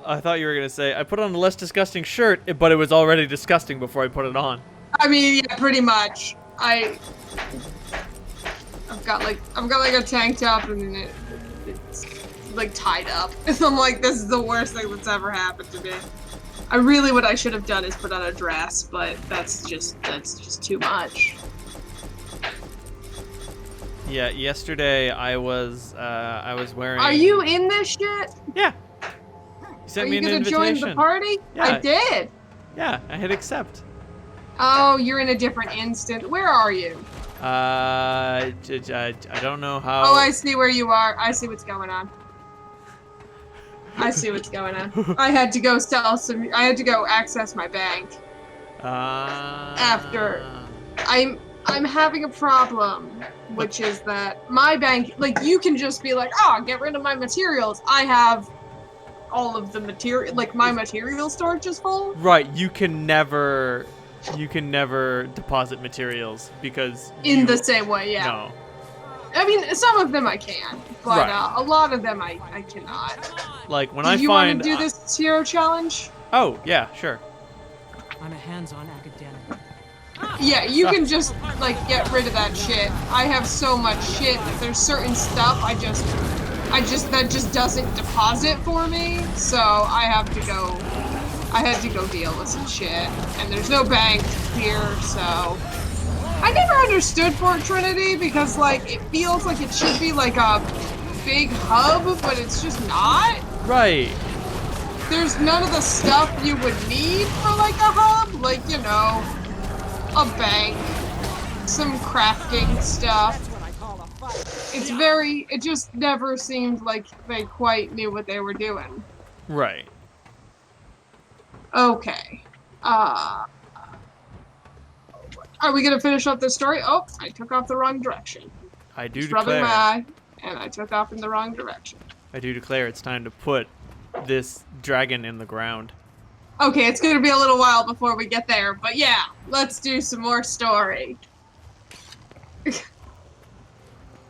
I thought you were gonna say I put on a less disgusting shirt, but it was already disgusting before I put it on. I mean, yeah, pretty much. I've got like a tank top and it's like tied up. And I'm like, this is the worst thing that's ever happened to me. What I should have done is put on a dress, but that's just too much. Yeah, yesterday I was wearing. Are you in this shit? Yeah. You sent me an invitation. Are you gonna join the party? Yeah. I did. Yeah, I hit accept. Oh, you're in a different instant. Where are you? I don't know how. Oh, I see where you are. I see what's going on. I see what's going on. I had to go I had to go access my bank. After I'm having a problem, which is that my bank, like, you can just be like, oh, get rid of my materials. I have all of the material, like, my material storage is full. Right, you can never deposit materials because in the same way, yeah. No. I mean, some of them I can, but right. A lot of them I cannot. Like when do I you find. Want to do this hero challenge? Oh yeah, sure. I'm a hands-on academic. Yeah, you can just like get rid of that shit. I have so much shit that there's certain stuff that just doesn't deposit for me, so I had to go deal with some shit. And there's no bank here, so I never understood Fort Trinity because like it feels like it should be like a big hub, but it's just not. Right. There's none of the stuff you would need for like a hub, like, you know, a bank, some crafting stuff. It just never seemed like they quite knew what they were doing. Right. Okay. Are we gonna finish up this story? Oh, I took off the wrong direction. I do Just declare. rubbing my eye, and I took off in the wrong direction. I do declare it's time to put this dragon in the ground. Okay, it's gonna be a little while before we get there, but yeah, let's do some more story.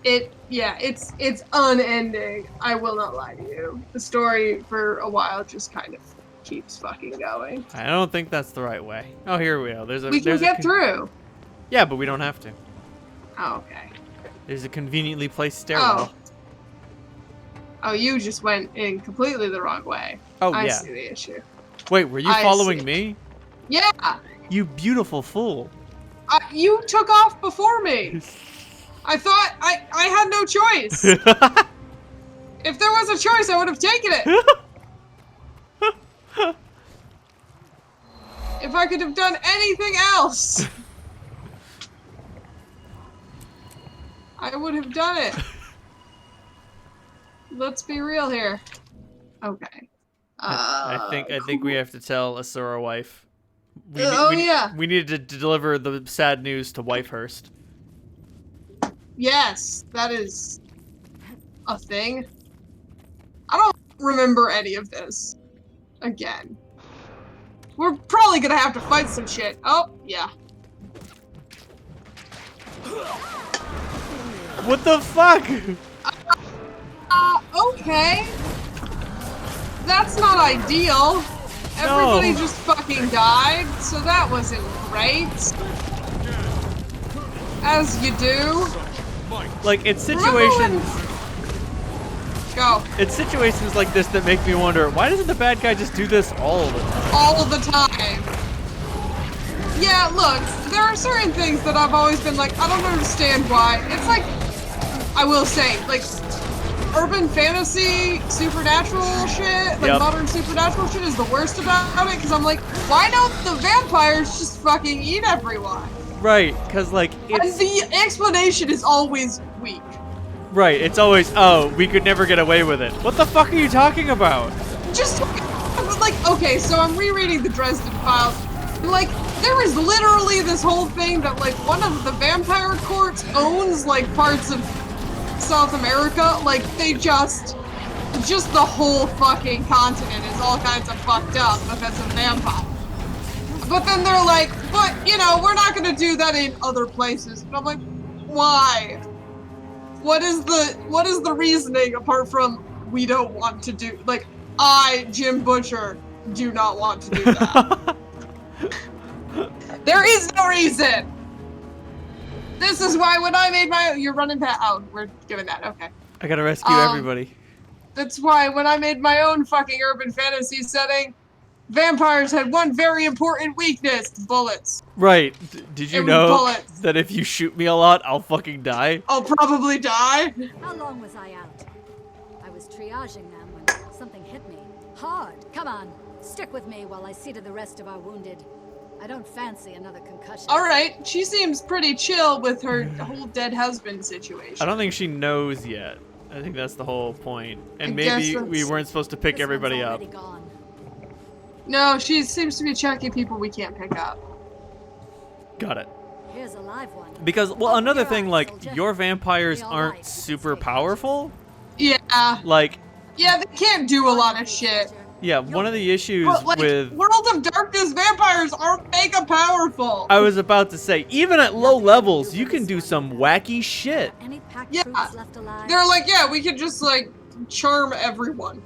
It's unending. I will not lie to you. The story for a while just kind of keeps fucking going. I don't think that's the right way. Oh, here we go. We can get through. Yeah, but we don't have to. Oh, okay. There's a conveniently placed stairwell. Oh, you just went in completely the wrong way. Oh, I yeah. see the issue. Wait, were you following me? Yeah. You beautiful fool. You took off before me. I thought I had no choice. If there was a choice, I would have taken it. If I could have done anything else, I would have done it. Let's be real here. Okay. I think we have to tell Asura wife. Yeah. We needed to deliver the sad news to Wifehurst. Yes, that is a thing. I don't remember any of this. Again. We're probably gonna have to fight some shit. Oh, yeah. What the fuck? Okay. That's not ideal. Everybody just fucking died, so that wasn't great. As you do. Like, it's situations... Go. It's situations like this that make me wonder, why doesn't the bad guy just do this all the time? All the time. Yeah, look, there are certain things that I've always been like, I don't understand why. It's like, I will say, like, urban fantasy, supernatural shit, like modern supernatural shit is the worst about it, because I'm like, why don't the vampires just fucking eat everyone? Right, because, like, it's... And the explanation is always weak. Right, it's always, oh, we could never get away with it. What the fuck are you talking about? Just, like, okay, so I'm rereading the Dresden Files. Like, there is literally this whole thing that, like, one of the vampire courts owns, like, parts of South America. Like, they just the whole fucking continent is all kinds of fucked up because of vampires. But then they're like, but, you know, we're not gonna do that in other places. And I'm like, why? What is the reasoning apart from we don't want to do, like, I, Jim Butcher, do not want to do that. There is no reason. This is why when I made my you're running past. Oh, we're doing that. Okay. I gotta rescue everybody. That's why when I made my own fucking urban fantasy setting, vampires had one very important weakness: bullets. Right. Did you It was know bullets. that if you shoot me a lot, I'll fucking die? I'll probably die. How long was I out? I was triaging them when something hit me. Hard. Come on. Stick with me while I see to the rest of our wounded. I don't fancy another concussion. All right. She seems pretty chill with her whole dead husband situation. I don't think she knows yet. I think that's the whole point. And I maybe guess we weren't supposed to pick This everybody one's up. already gone. No, she seems to be checking people we can't pick up. Got it. Here's a live one. Because, well, Open another your thing, eyes, like, soldier. your vampires We all aren't right, we can super stay powerful. Yeah. Like, Yeah, they can't do a lot of shit. yeah, one of the issues But, like, with... World of Darkness vampires aren't mega powerful. I was about to say, even at low levels, you can do some wacky shit. Any pack Yeah. troops left alive? They're like, yeah, we could just, like, charm everyone.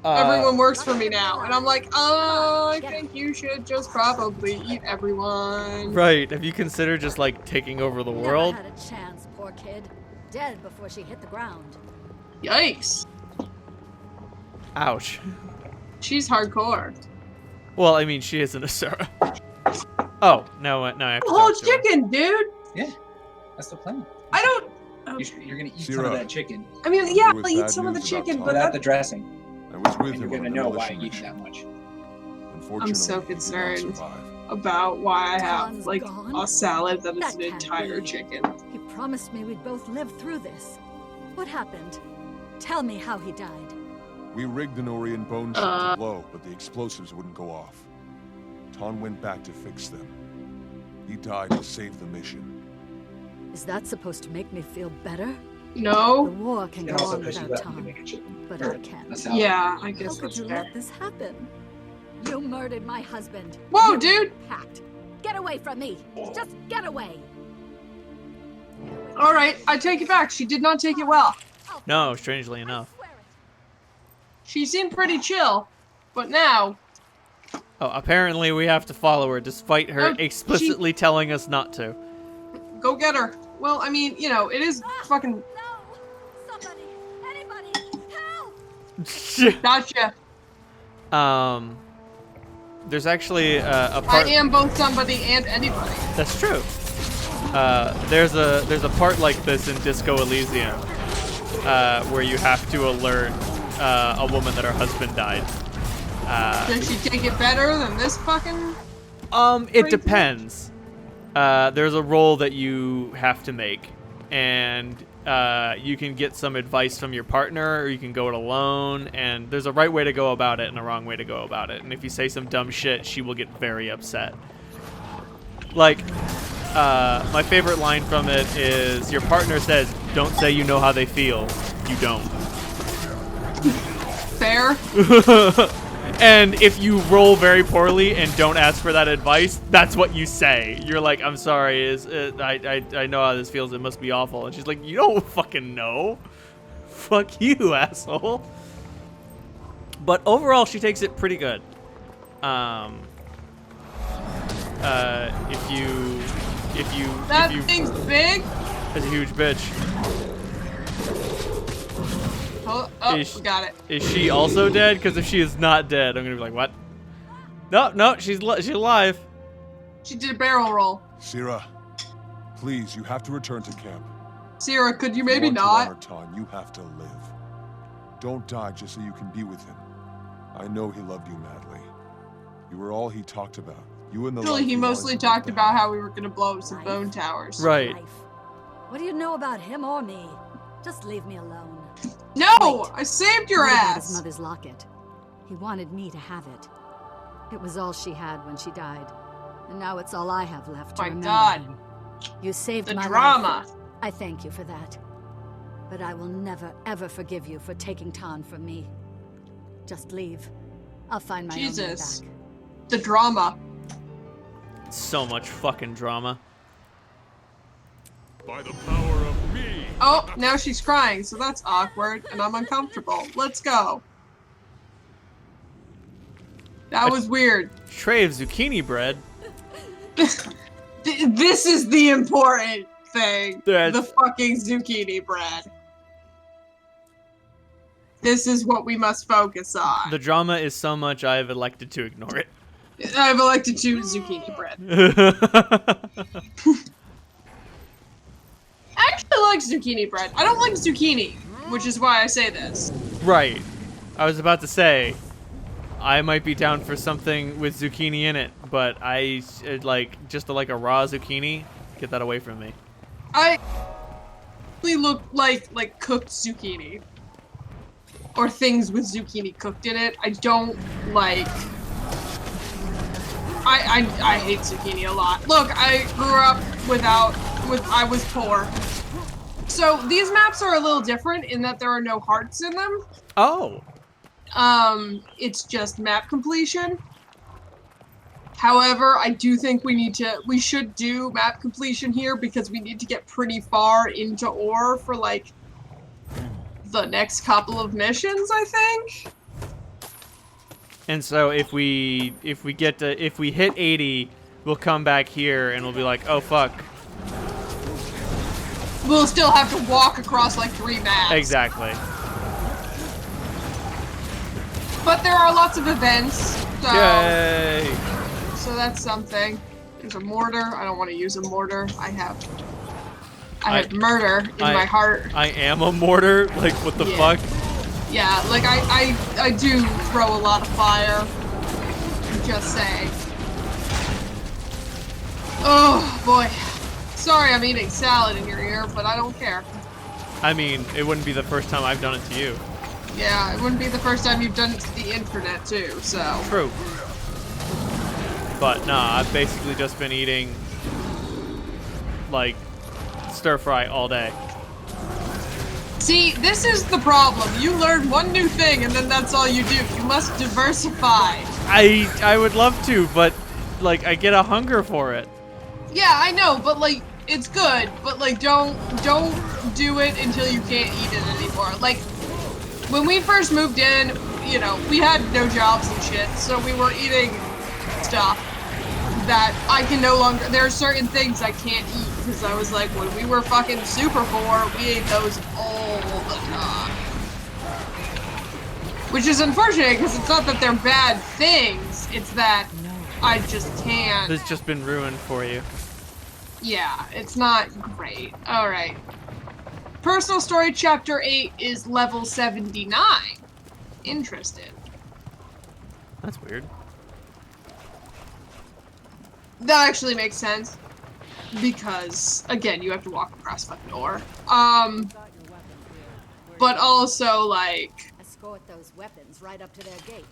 Everyone works for me now. And I'm like, I think you should just probably eat everyone. Right, have you considered just, like, taking over the world? Never had a chance, poor kid. Dead before she hit the ground. Yikes. Ouch. She's hardcore. Well, I mean, she isn't a Sarah. Oh, no, I have to The whole talk to her. chicken, dude. Yeah, that's the plan. I don't. You're gonna eat some Zero. of that chicken I mean, yeah, There was I'll eat bad some of the news about chicken, Tom. but without that, the dressing, I was with and him you're on gonna a know why demolition you eat that mission. much. Unfortunately, so he did not concerned. survive. about why I have Tom's like gone? a salad that is That an can't entire be. chicken. He promised me we'd both live through this. What happened? Tell me how he died. We rigged an Orient bone chip to blow, but the explosives wouldn't go off. Ton went back to fix them. He died to save the mission. Is that supposed to make me feel better? The No. war can You go can also on push you without button to Tom, make a chicken. but Or I can't. a salad. Yeah, I How guess could that's you fair. let this happen? You murdered my husband. Whoa, You dude! Packed. Get away from me. Just get away. All right, I take it back. She did not take it well. No, strangely enough. She seemed pretty chill, but now, Oh, apparently we have to follow her despite her Oh, explicitly telling us not to. go get her. Well, I mean, you know, it is fucking No! Somebody! Anybody! Help! gotcha. There's actually a I part am both somebody and anybody. that's true. There's a part like this in Disco Elysium where you have to alert a woman that her husband died. Did she take it better than this fucking? It Crazy. depends. There's a roll that you have to make, and you can get some advice from your partner, or you can go it alone. And there's a right way to go about it and a wrong way to go about it. And if you say some dumb shit, she will get very upset. Like, my favorite line from it is your partner says, "Don't say you know how they feel. You don't." Fair. And if you roll very poorly and don't ask for that advice, that's what you say. You're like, "I'm sorry, I know how this feels. It must be awful." And she's like, "You don't fucking know. Fuck you, asshole." But overall, she takes it pretty good. If you Thing's big. is a huge bitch. Oh, Is- we got it. Is she also dead? Because if she is not dead, I'm gonna be like, what? No, she's alive. She did a barrel roll. Sierra, please, you have to return to camp. Sierra, could you If maybe want to not? honor Ton, you have to live. Don't die just so you can be with him. I know he loved you madly. You were all he talked about. You and the Actually, life he you wanted mostly to live talked there. about how we were gonna blow up some Life? bone towers. Right. Life. What do you know about him or me? Just leave me alone. No, Wait. I saved your What about his ass. mother's locket? He wanted me to have it. It was all she had when she died, and now it's all I have left to My remember God. him. You saved The my drama. life. I thank you for that. But I will never, ever forgive you for taking Tan from me. Just leave. I'll find my Jesus. own way The drama. So much fucking drama. By the power of me. Oh, now she's crying, so that's awkward, and I'm uncomfortable. Let's go. That was weird. Tray of zucchini bread. This is the important thing. That's- The fucking zucchini bread. This is what we must focus on. The drama is so much I have elected to ignore it. I've elected to zucchini bread. I actually like zucchini bread. I don't like zucchini, which is why I say this. Right. I was about to say, I might be down for something with zucchini in it, but I like just like a raw zucchini. Get that away from me. I really look like cooked zucchini. Or things with zucchini cooked in it. I don't like... I hate zucchini a lot. Look, I grew up I was poor. So these maps are a little different in that there are no hearts in them. Oh. It's just map completion. However, I do think we should do map completion here because we need to get pretty far into ore for like the next couple of missions, I think. And so if we hit 80, we'll come back here and we'll be like, oh fuck. We'll still have to walk across like 3 maps. Exactly. But there are lots of events, so Yay! so that's something. There's a mortar. I don't want to use a mortar. I have murder in my heart. I am a mortar? Like, what the fuck? Yeah, like I do throw a lot of fire. Just saying. Oh boy. Sorry I'm eating salad in your ear, but I don't care. I mean, it wouldn't be the first time I've done it to you. Yeah, it wouldn't be the first time you've done it to the internet too, so. True. But nah, I've basically just been eating like stir fry all day. See, this is the problem. You learn one new thing and then that's all you do. You must diversify. I would love to, but like I get a hunger for it. Yeah, I know, but like it's good, but like don't do it until you can't eat it anymore. Like when we first moved in, you know, we had no jobs and shit, so we were eating stuff that I can no longer. There are certain things I can't eat because I was like, when we were fucking super poor, we ate those all the time. Which is unfortunate because it's not that they're bad things, it's that I just can't. It's just been ruined for you. Yeah, it's not great. Alright. Personal story chapter 8 is level 79. Interested. That's weird. That actually makes sense. Because, again, you have to walk across fucking ore. But also, like, Escort those weapons right up to their gate.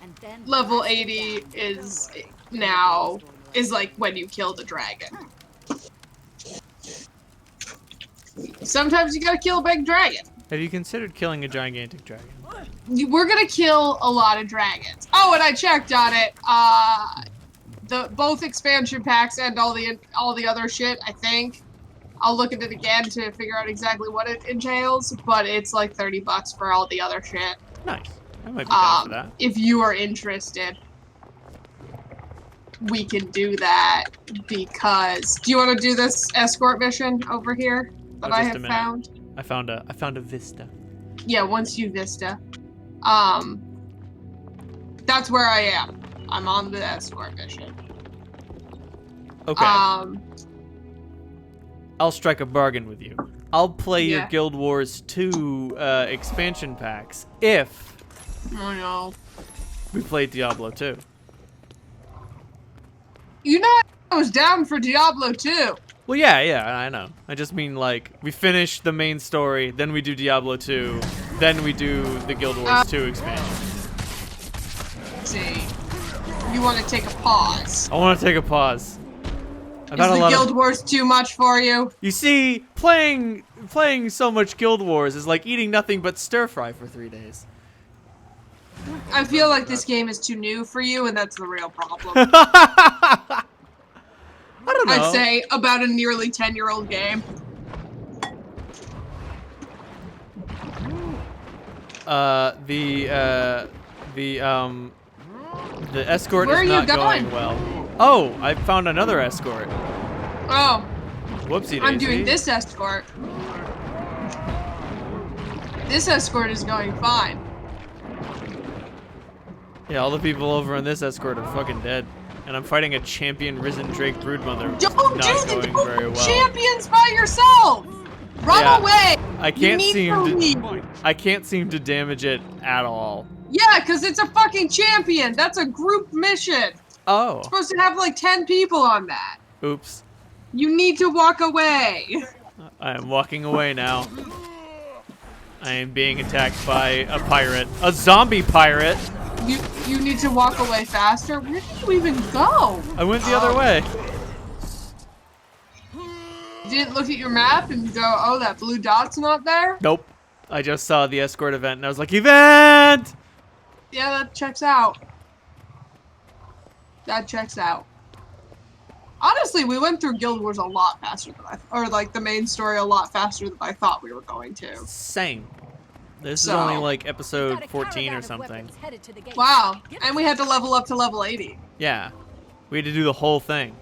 And then level 80 is now, is like when you kill the dragon. Sometimes you gotta kill a big dragon. Have you considered killing a gigantic dragon? We're gonna kill a lot of dragons. Oh, and I checked on it. Both expansion packs and all the other shit, I think. I'll look at it again to figure out exactly what it entails, but it's like $30 for all the other shit. Nice. I might be down for that. If you are interested, we can do that because. Do you want to do this escort mission over here that I have found? I found a vista. Yeah, once you vista, that's where I am. I'm on the escort mission. Okay. I'll strike a bargain with you. I'll play your Guild Wars 2 expansion packs if Oh no. we play Diablo 2. You know, I was down for Diablo 2. Well, yeah, I know. I just mean, like, we finish the main story, then we do Diablo 2, then we do the Guild Wars 2 expansion. Let's see. You want to take a pause? I want to take a pause. Is the Guild Wars too much for you? You see, playing so much Guild Wars is like eating nothing but stir fry for 3 days. I feel like this game is too new for you, and that's the real problem. I don't know. I'd say about a nearly 10-year-old game. The escort Where is are you not going going? well. Oh, I found another escort. Oh, Whoopsie daisy. I'm doing this escort. This escort is going fine. Yeah, all the people over on this escort are fucking dead. And I'm fighting a champion risen Drake Broodmother. Don't Not do the going very well. champions by yourself. Run Yeah, away. I You can't need seem to to leave. I can't seem to damage it at all. Yeah, because it's a fucking champion. That's a group mission. Oh. It's supposed to have like 10 people on that. Oops. You need to walk away. I am walking away now. I am being attacked by a pirate. A zombie pirate! You need to walk away faster. Where did you even go? I went the other way. You didn't look at your map and go, oh, that blue dot's not there? Nope. I just saw the escort event and I was like, event! Yeah, that checks out. That checks out. Honestly, we went through Guild Wars a lot faster than or like the main story a lot faster than I thought we were going to. Same. This is So- only like Got episode a 14 caravan or of something. weapons headed to the gate. Wow, Get and we had to level up to level 80. Yeah. We had to do the whole thing.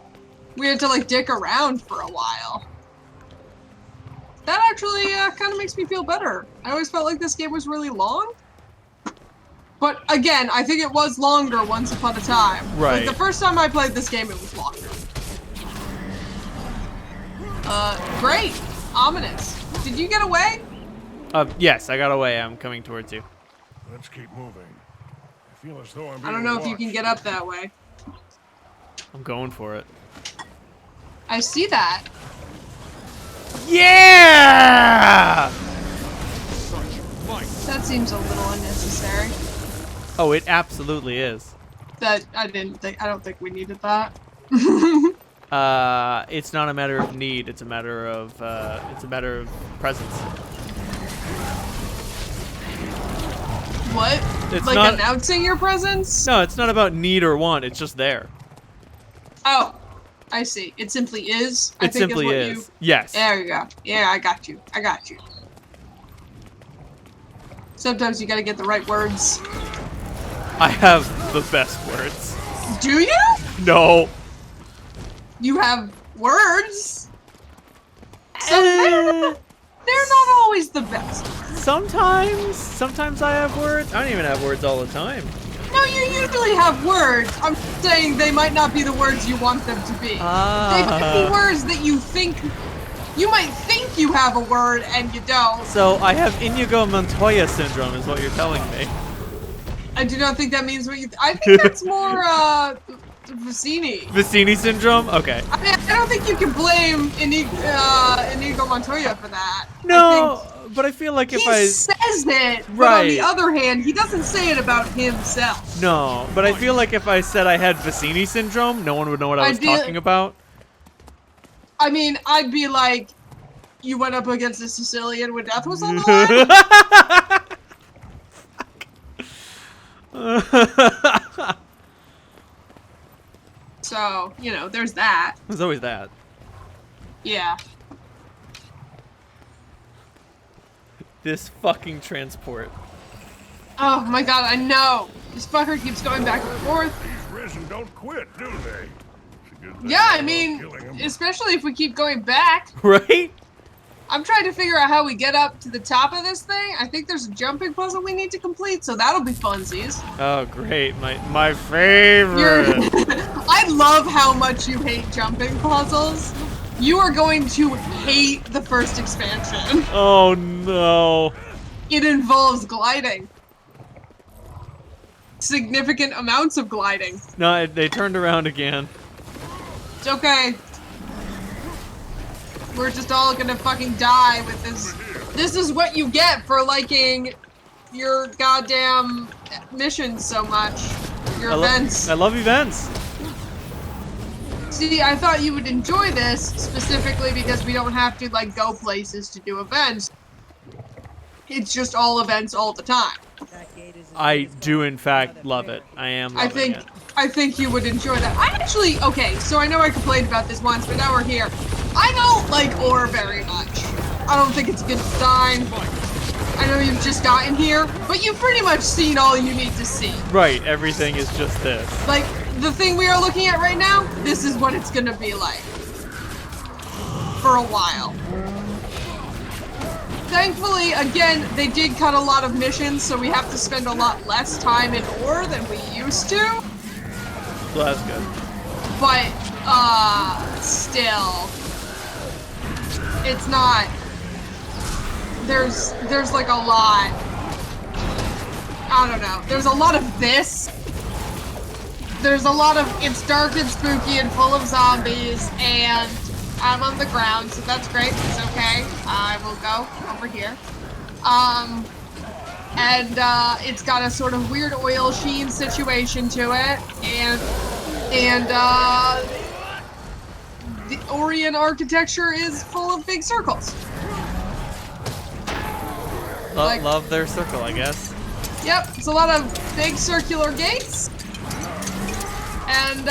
We had to like dick around for a while. That actually kind of makes me feel better. I always felt like this game was really long. But again, I think it was longer once upon a time. Right. Like, the first time I played this game, it was longer. Great. Ominous. Did you get away? Yes, I got away. I'm coming towards you. Let's keep moving. I feel as though I'm I don't know if you can get up that way. I'm going for it. I see that. Yeah! That seems a little unnecessary. Oh, it absolutely is. That I don't think we needed that. It's not a matter of need. It's a matter of presence. What? It's like not- announcing your presence? No, it's not about need or want. It's just there. Oh, I see. It simply is. I It think simply what is. You... Yes. There you go. Yeah, I got you. I got you. Sometimes you gotta get the right words. I have the best words. Do you? No. You have words. So Eh, they're not always the best. sometimes I have words. I don't even have words all the time. No, you usually have words. I'm saying they might not be the words you want them to be. They might be words that you think. You might think you have a word and you don't. So I have Inigo Montoya syndrome, is what you're telling me. I do not think that means what you. I think that's more Vicini. Vicini syndrome? Okay. I mean, I don't think you can blame Inigo Montoya for that. No, but I feel like if He I says it, but on Right. the other hand, he doesn't say it about himself. no, but I feel like if I said I had Vicini syndrome, no one would know what I was talking about. I mean, I'd be like, you went up against a Sicilian when death was on the line. So, you know, there's that. There's always that. Yeah. This fucking transport. Oh my god, I know. This fucker keeps going back and forth. These risen don't quit, do they? It's a good thing Yeah, I I'm mean, killing 'em. especially if we keep going back. Right? I'm trying to figure out how we get up to the top of this thing. I think there's a jumping puzzle we need to complete, so that'll be funsies. Oh, great. My favorite. I love how much you hate jumping puzzles. You are going to hate the first expansion. Oh, no. It involves gliding. Significant amounts of gliding. No, they turned around again. It's okay. We're just all gonna fucking die with this. This is what you get for liking your goddamn missions so much. Your events. I love events. See, I thought you would enjoy this specifically because we don't have to like go places to do events. It's just all events all the time. I do, in fact, love it. I am loving it. I think you would enjoy that. I actually, okay, so I know I complained about this once, but now we're here. I don't like ore very much. I don't think it's a good design. I know you've just gotten here, but you've pretty much seen all you need to see. Right, everything is just this. Like, the thing we are looking at right now, this is what it's gonna be like. For a while. Thankfully, again, they did cut a lot of missions, so we have to spend a lot less time in ore than we used to. So that's good. But, still. It's not... There's like a lot. I don't know. There's a lot of this. There's a lot of it's dark and spooky and full of zombies, and I'm on the ground, so that's great. It's okay. I will go over here. And it's got a sort of weird oil sheen situation to it, and the Orient architecture is full of big circles. Love their circle, I guess. Yep, it's a lot of big circular gates and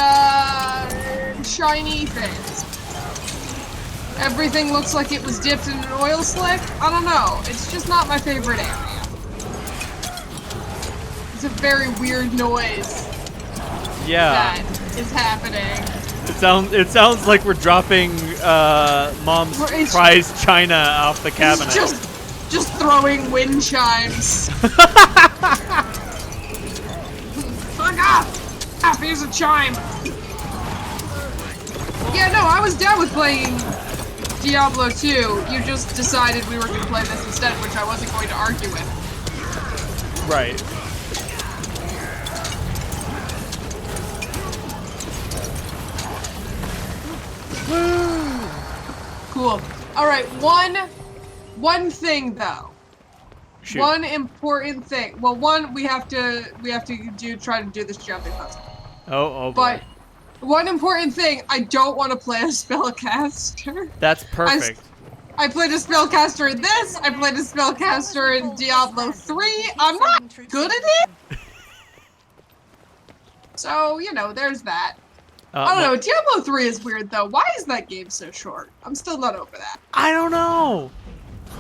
shiny things. Everything looks like it was dipped in an oil slick. I don't know. It's just not my favorite area. It's a very weird noise. Yeah. That is happening. It sounds like we're dropping Mom's prized china off the cabinet. It's just throwing wind chimes. Fuck off! Here's a chime. Yeah, no, I was down with playing Diablo 2. You just decided we were going to play this instead, which I wasn't going to argue with. Right. Cool. All right, one thing though. Shoot. One important thing. Well, one we have to try to do this jumping puzzle. Oh boy. But one important thing, I don't want to play a spellcaster. That's perfect. I played a spellcaster in this. I played a spellcaster in Diablo 3. I'm not good at it. So, you know, there's that. I don't know. Diablo 3 is weird, though. Why is that game so short? I'm still not over that. I don't know.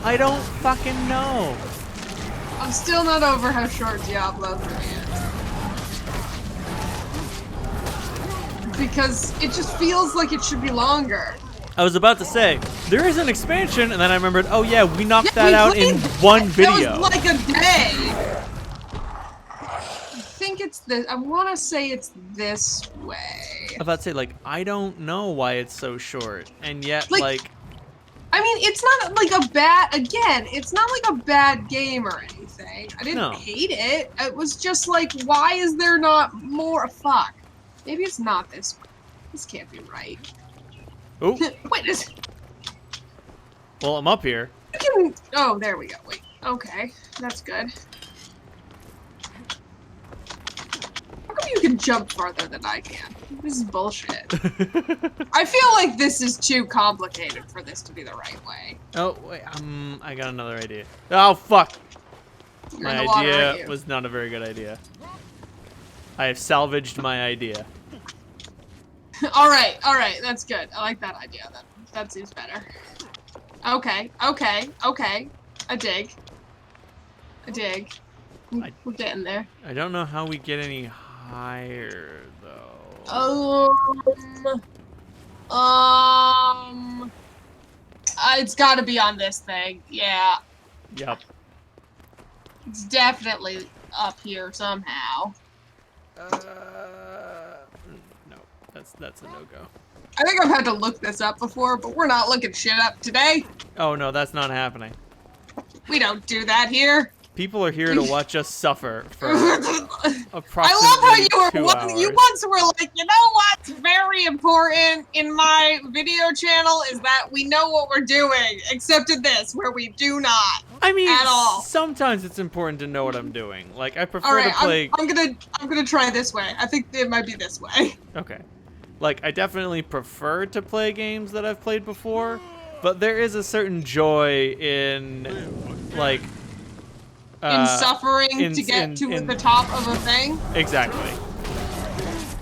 I don't fucking know. I'm still not over how short Diablo 3 is. Because it just feels like it should be longer. I was about to say, there is an expansion, and then I remembered, oh yeah, we knocked that out in one video. That was like a day. I think it's this. I want to say it's this way. I was about to say, like, I don't know why it's so short, and yet, like... I mean, it's not like a bad, again, it's not like a bad game or anything. I didn't hate it. It was just like, why is there not more? Fuck. Maybe it's not this one. This can't be right. Oh. Wait, well, I'm up here. Oh, there we go. Wait. Okay. That's good. How come you can jump farther than I can? This is bullshit. I feel like this is too complicated for this to be the right way. Oh, wait. I got another idea. Oh, fuck. You're My in the water, aren't idea you? was not a very good idea. I have salvaged my idea. All right, that's good. I like that idea. That seems better. Okay. I dig. We're getting there. I don't know how we get any higher, though. It's got to be on this thing. Yeah. Yep. It's definitely up here somehow. No, that's a no-go. I think I've had to look this up before, but we're not looking shit up today. Oh no, that's not happening. We don't do that here. People are here to watch us suffer for approximately I love how 2 hours. you once were like, you know what's very important in my video channel is that we know what we're doing, except in this, where we do not. I mean, at all. Sometimes it's important to know what I'm doing. Like, I prefer All right, to play... I'm gonna try this way. I think it might be this way. Okay. Like, I definitely prefer to play games that I've played before, but there is a certain joy in, like... in suffering to get to the top of a thing? Exactly.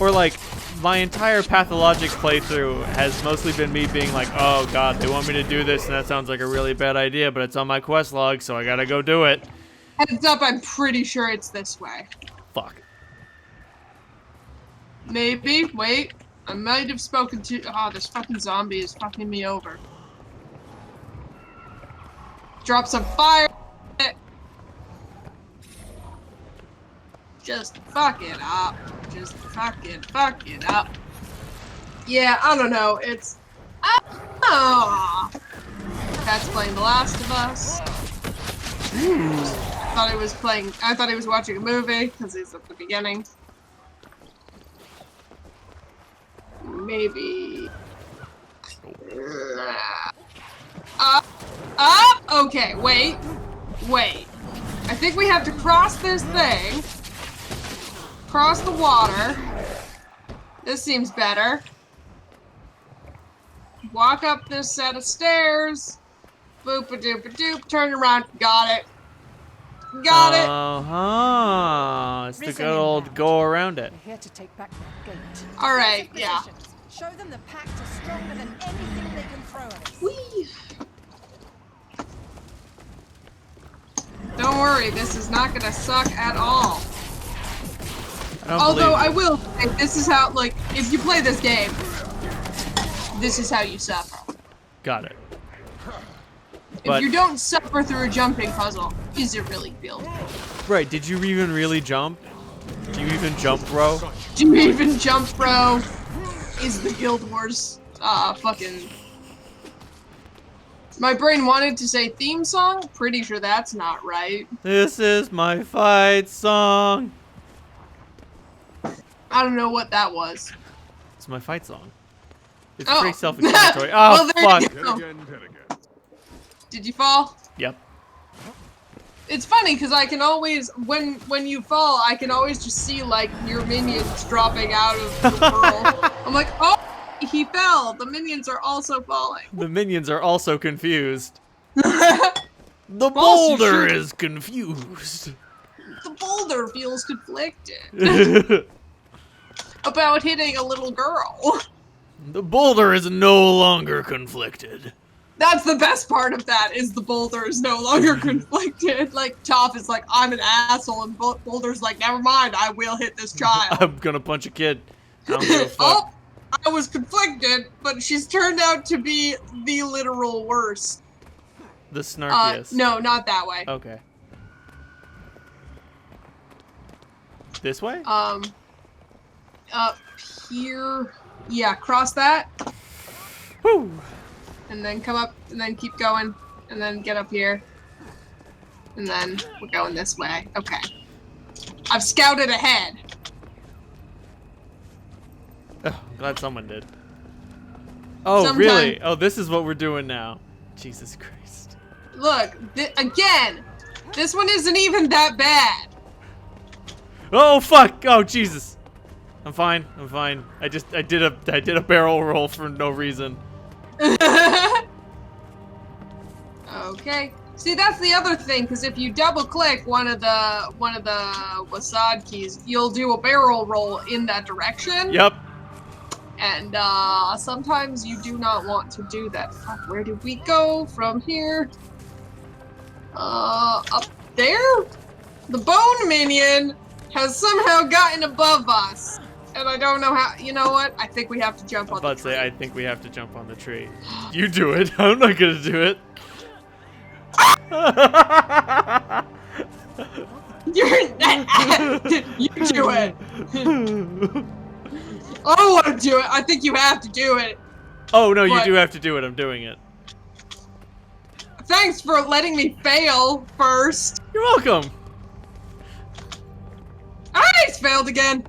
Or, like, my entire pathologic playthrough has mostly been me being like, oh god, they want me to do this, and that sounds like a really bad idea, but it's on my quest log, so I gotta go do it. Heads up, I'm pretty sure it's this way. Fuck. Maybe. Wait. I might have spoken to. Oh, this fucking zombie is fucking me over. Drop some fire. Just fuck it up. Just fuck it up. Yeah, I don't know. It's. Oh. That's playing The Last of Us. I thought he was watching a movie because he's at the beginning. Maybe. Okay, wait. I think we have to cross this thing. Cross the water. This seems better. Walk up this set of stairs. Boop-a-doop-a-doop. Turn around. Got it. Got it. Uh-huh. It's the good old go around it. We're here to take back that gate. All right, yeah. Show them the pact is stronger than anything they can throw at us. Whee! Don't worry, this is not gonna suck at all. Although I will say, this is how, like, if you play this game, this is how you suffer. Got it. If you don't suffer through a jumping puzzle, is it really built? Right, did you even really jump? Do you even jump, bro? Do you even jump, bro? Is the Guild Wars, fucking... My brain wanted to say theme song? Pretty sure that's not right. This is my fight song. I don't know what that was. It's my fight song. It's Oh. pretty self-explanatory. Oh, Well, there fuck. you Hit go. again, hit again. Did you fall? Yep. It's funny because I can always, when you fall, I can always just see like your minions dropping out of the world. I'm like, oh, he fell. The minions are also falling. The minions are also confused. The The boulder is confused. The boulder feels conflicted about hitting a little girl. The boulder is no longer conflicted. That's the best part of that, is the boulder is no longer conflicted. Like, Toph is like, I'm an asshole, and Boulder's like, never mind, I will hit this child. I'm gonna punch a kid. I don't give a fuck. Oh, I was conflicted, but she's turned out to be the literal worst. The snarkiest. No, not that way. Okay. This way? Up here. Yeah, cross that. Woo! And then come up, and then keep going, and then get up here. And then we're going this way. Okay. I've scouted ahead. Ugh, I'm glad someone did. Oh, Sometime. really? Oh, this is what we're doing now. Jesus Christ. Look, again, this one isn't even that bad. Oh, fuck! Oh, Jesus. I'm fine. I'm fine. I did a barrel roll for no reason. Okay. See, that's the other thing, because if you double click one of the Wasad keys, you'll do a barrel roll in that direction. Yep. And sometimes you do not want to do that. Fuck, where did we go from here? Up there? The bone minion has somehow gotten above us. And I don't know how. You know what? I think we have to jump on the tree. I think we have to jump on the tree. You do it. I'm not gonna do it. You do it. I don't want to do it. I think you have to do it. Oh no, you do have to do it. I'm doing it. Thanks for letting me fail first. You're welcome. I failed again.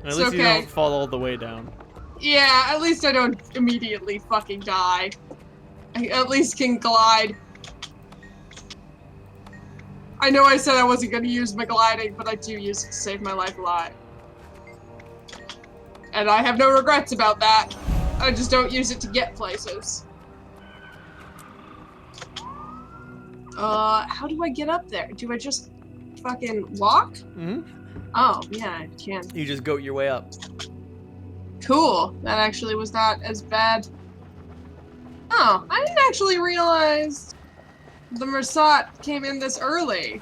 At least you don't fall all the way down. Yeah, at least I don't immediately fucking die. I at least can glide. I know I said I wasn't going to use my gliding, but I do use it to save my life a lot. And I have no regrets about that. I just don't use it to get places. How do I get up there? Do I just fucking walk? Mm-hmm. Oh, yeah, I can. You just goat your way up. Cool. That actually was not as bad. Oh, I didn't actually realize the Mersat came in this early.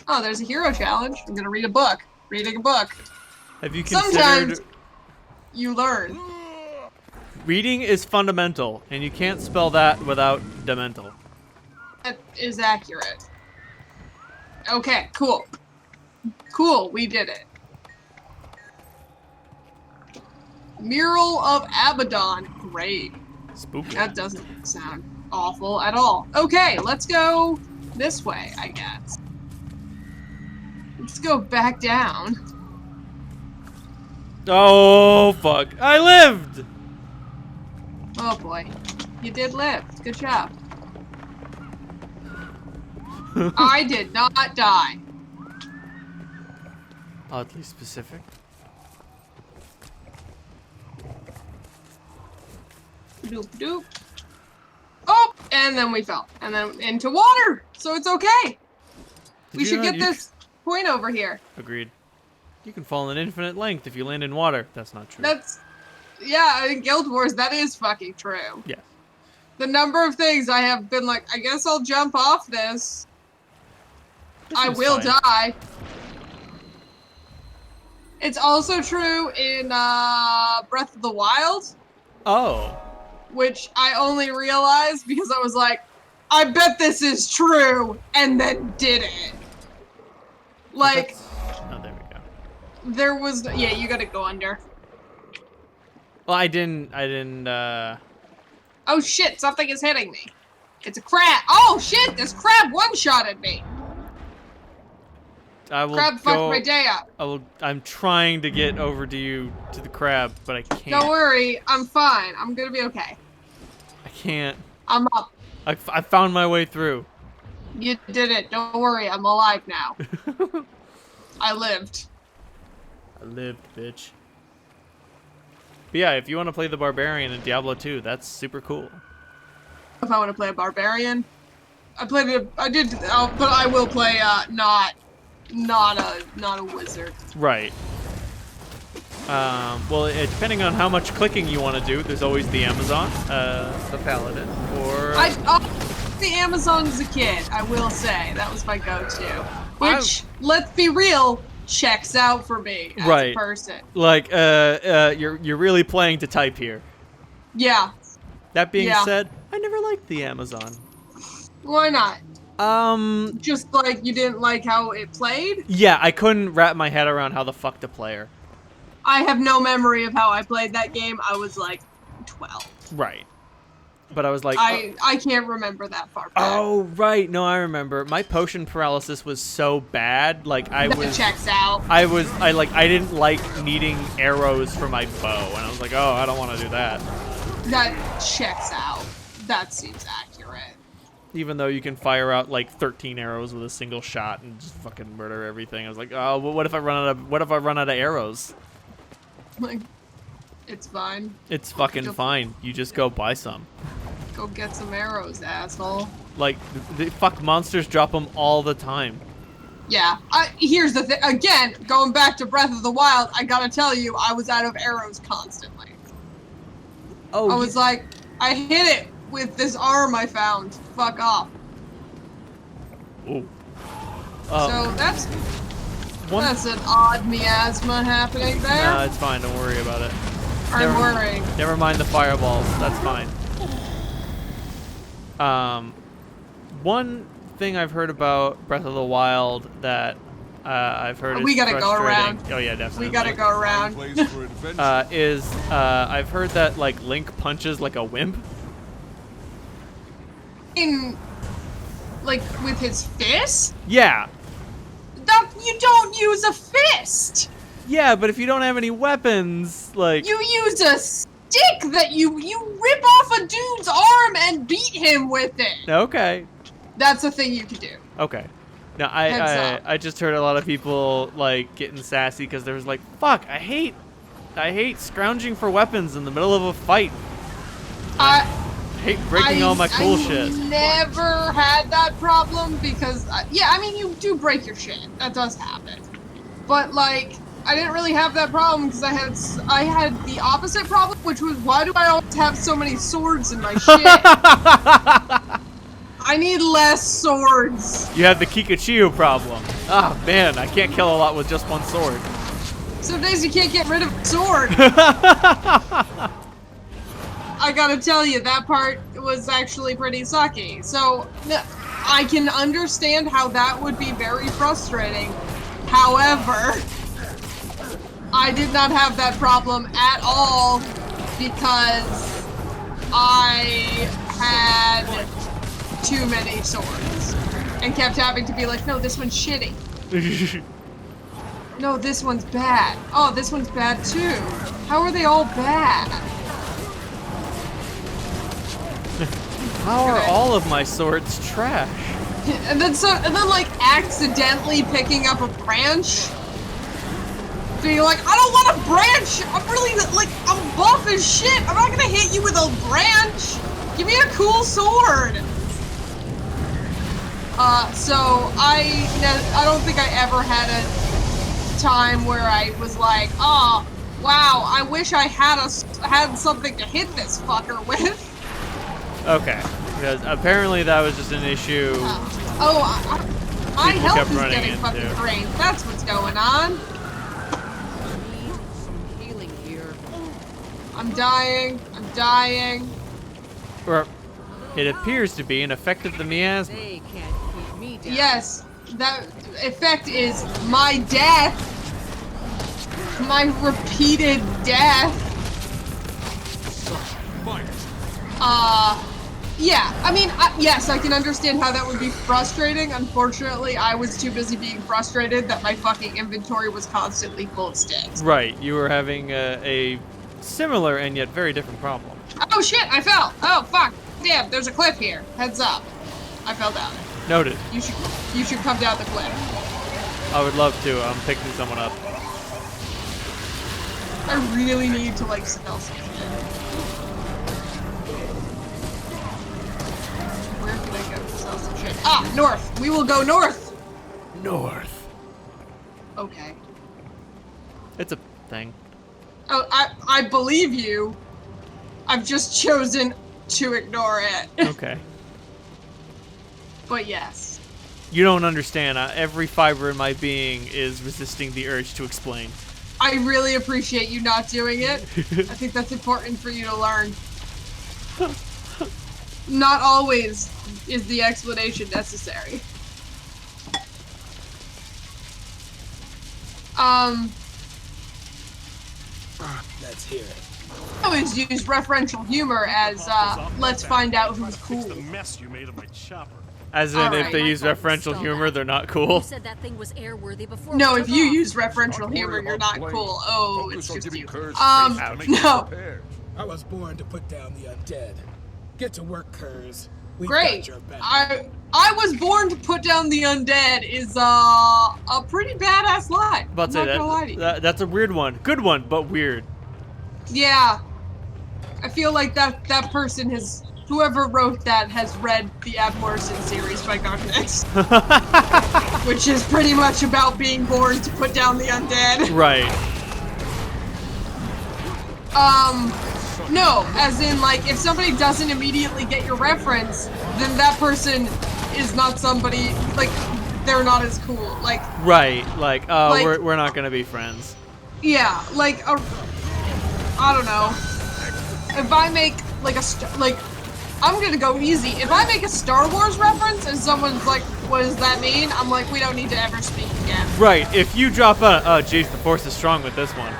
Oh, there's a hero challenge. I'm gonna read a book. Reading a book. Have you Sometimes considered you learn. reading is fundamental, and you can't spell that without demental. That is accurate. Okay, cool. Cool, we did it. Mural of Abaddon. Great. Spooky. That doesn't sound awful at all. Okay, let's go this way, I guess. Let's go back down. Oh fuck! I lived. Oh boy. You did live. Good job. I did not die. Oddly specific. Doop doop. Oh, and then we fell. And then into water. So it's okay. We should get this point over here. Agreed. You can fall an infinite length if you land in water. That's not true. That's, yeah, in Guild Wars, that is fucking true. Yes. The number of things I have been like, I guess I'll jump off this. I seems will fine. die. It's also true in Breath of the Wild, Oh. which I only realized because I was like, I bet this is true, and then did it. Like, Oh, there we go. there was, yeah, you gotta go under. Well, I didn't. Oh shit, something is hitting me. It's a crab. Oh shit, this crab one-shotted me. I will Crab fucked go. my day up. I'm trying to get over to you to the crab, but I can't. Don't worry, I'm fine. I'm gonna be okay. I can't. I'm up. I found my way through. You did it. Don't worry, I'm alive now. I lived. I lived, bitch. But yeah, if you want to play the barbarian in Diablo 2, that's super cool. If I want to play a barbarian, I did, but I will play not a wizard. Right. Well, depending on how much clicking you want to do, there's always the Amazon, the paladin, or The Amazon as a kid, I will say that was my go-to. Which, let's be real, checks out for me as a person. Like, you're really playing to type here. Yeah. That being said, I never liked the Amazon. Why not? Just like you didn't like how it played? Yeah, I couldn't wrap my head around how the fuck to play her. I have no memory of how I played that game. I was like 12. Right. But I was like, I can't remember that far back. oh right, no, I remember. My potion paralysis was so bad, like That checks out. I didn't like needing arrows for my bow, and I was like, oh, I don't want to do that. That checks out. That seems accurate. Even though you can fire out like 13 arrows with a single shot and just fucking murder everything, I was like, oh, well, what if I run out of arrows? Like, it's fine. It's fucking fine. You just go buy some. Go get some arrows, asshole. Like, the fuck monsters drop them all the time. Yeah. Here's the thing. Again, going back to Breath of the Wild, I gotta tell you, I was out of arrows constantly. Oh. I was like, I hit it with this arm I found. Fuck off. Ooh. So that's an odd miasma happening there. Nah, it's fine. Don't worry about it. I'm worrying. Never mind the fireballs. That's fine. One thing I've heard about Breath of the Wild that I've heard We is gotta go frustrating. around. Oh yeah, definitely. We gotta go around. Place for adventure. I've heard that like Link punches like a wimp. Like with his fist? Yeah. You don't use a fist. Yeah, but if you don't have any weapons, like You use a stick that you rip off a dude's arm and beat him with it. Okay. That's a thing you can do. Okay. Now Heads up. I just heard a lot of people like getting sassy because there was like, fuck, I hate scrounging for weapons in the middle of a fight. I hate breaking all my cool shit. I never had that problem because, yeah, I mean, you do break your shit. That does happen. But, like, I didn't really have that problem because I had the opposite problem, which was why do I always have so many swords in my shit? I need less swords. You have the Kikachiu problem. Oh man, I can't kill a lot with just one sword. Some days you can't get rid of a sword. I gotta tell you, that part was actually pretty sucky. So, I can understand how that would be very frustrating. However, I did not have that problem at all because I had too many swords and kept having to be like, no, this one's shitty. No, this one's bad. Oh, this one's bad too. How are they all bad? How are all of my swords trash? And then like accidentally picking up a branch. Being like, I don't want a branch! I'm really, like, I'm buff as shit! I'm not gonna hit you with a branch! Give me a cool sword! So I don't think I ever had a time where I was like, oh, wow, I wish I had something to hit this fucker with. Okay, because apparently that was just an issue. My People health kept is running getting fucking into. drained. That's what's going on. Healing here. I'm dying. I'm dying. Or it appears to be an effect of the miasma. They can't keep me down. Yes, that effect is my death. My repeated death. Yeah, I mean, yes, I can understand how that would be frustrating. Unfortunately, I was too busy being frustrated that my fucking inventory was constantly full of sticks. Right, you were having a similar and yet very different problem. Oh shit, I fell. Oh fuck. Damn, there's a cliff here. Heads up. I fell down it. Noted. You should come down the cliff. I would love to. I'm picking someone up. I really need to like sell some shit. Where can I go to sell some shit? Ah, north. We will go north. North. Okay. It's a thing. Oh, I believe you. I've just chosen to ignore it. Okay. But yes. You don't understand. Every fiber in my being is resisting the urge to explain. I really appreciate you not doing it. I think that's important for you to learn. Not always is the explanation necessary. Let's hear it. I always use referential humor as, let's find out who's cool. The mess you made of my chopper. As in, Alright. if they use referential humor, they're not cool. You said that thing was airworthy before. No, we if took you off. use referential humor, you're not cool. Oh, it's just you. No. I was born to put down the undead. Get to work, Kurz. We Great. got your back. I was born to put down the undead is a pretty badass line. About to I'm say not gonna lie to you. that's a weird one. Good one, but weird. Yeah. I feel like that person has, whoever wrote that has read the Abmorrison series by Garnet. Which is pretty much about being born to put down the undead. Right. No, as in, like, if somebody doesn't immediately get your reference, then that person is not somebody, like, they're not as cool. Like, Right. Like, oh, Like- we're not gonna be friends. yeah, like, I don't know. If I make, like, I'm gonna go easy. If I make a Star Wars reference and someone's like, what does that mean? I'm like, we don't need to ever speak again. Right. If you drop a, oh, geez, the Force is strong with this one,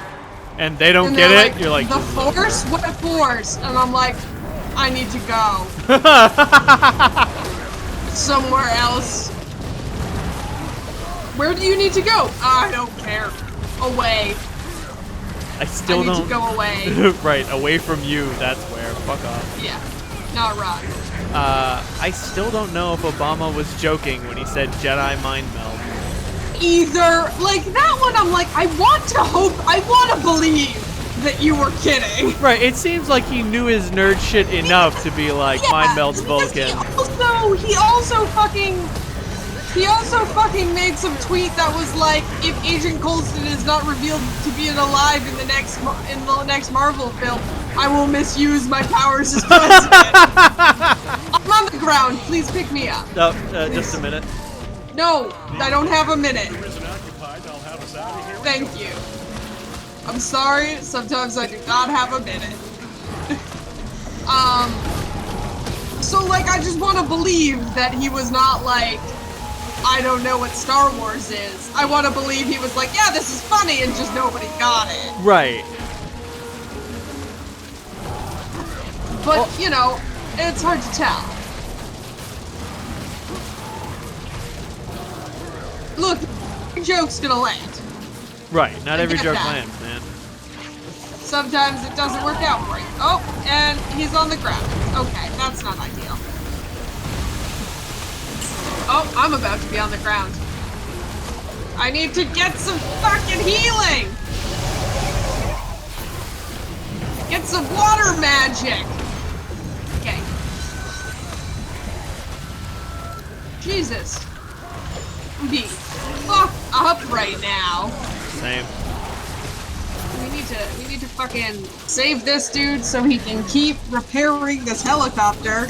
and they don't And get they're it, you're like, the Force? What Force? And I'm like, I need to go. Somewhere else. Where do you need to go? I don't care. Away. I still I need don't. to go away. Right, away from you. That's where. Fuck off. Yeah. Not right. I still don't know if Obama was joking when he said Jedi mind meld. Either, like, that one I'm like, I want to believe that you were kidding. Right. It seems like he knew his nerd shit enough to be like mind melds because Vulcan. He also fucking, He also fucking made some tweet that was like, if Agent Coulson is not revealed to be alive in the next Marvel film, I will misuse my powers as president. I'm on the ground. Please pick me up. Oh, just a minute. No, I don't have a minute. Thank you. I'm sorry. Sometimes I do not have a minute. So like, I just want to believe that he was not like, I don't know what Star Wars is. I want to believe he was like, yeah, this is funny, and just nobody got it. Right. But, you know, it's hard to tell. Look, joke's gonna land. Right. Not every joke that. lands, man. Sometimes it doesn't work out for you. Oh, and he's on the ground. Okay, that's not ideal. Oh, I'm about to be on the ground. I need to get some fucking healing! Get some water magic! Okay. Jesus. Be fucked up right now. Same. We need to fucking save this dude so he can keep repairing this helicopter.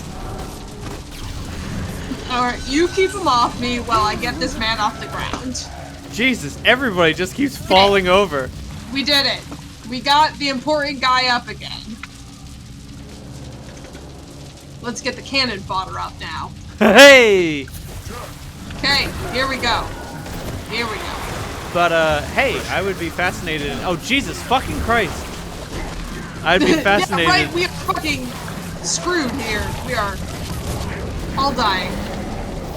Alright, you keep him off me while I get this man off the ground. Jesus, everybody just keeps falling over. We did it. We got the important guy up again. Let's get the cannon fodder up now. Hey! Okay, here we go. Here we go. But, hey, I would be fascinated. Oh, Jesus fucking Christ. I'd be fascinated. Yeah, right, we are fucking screwed here. We are all dying.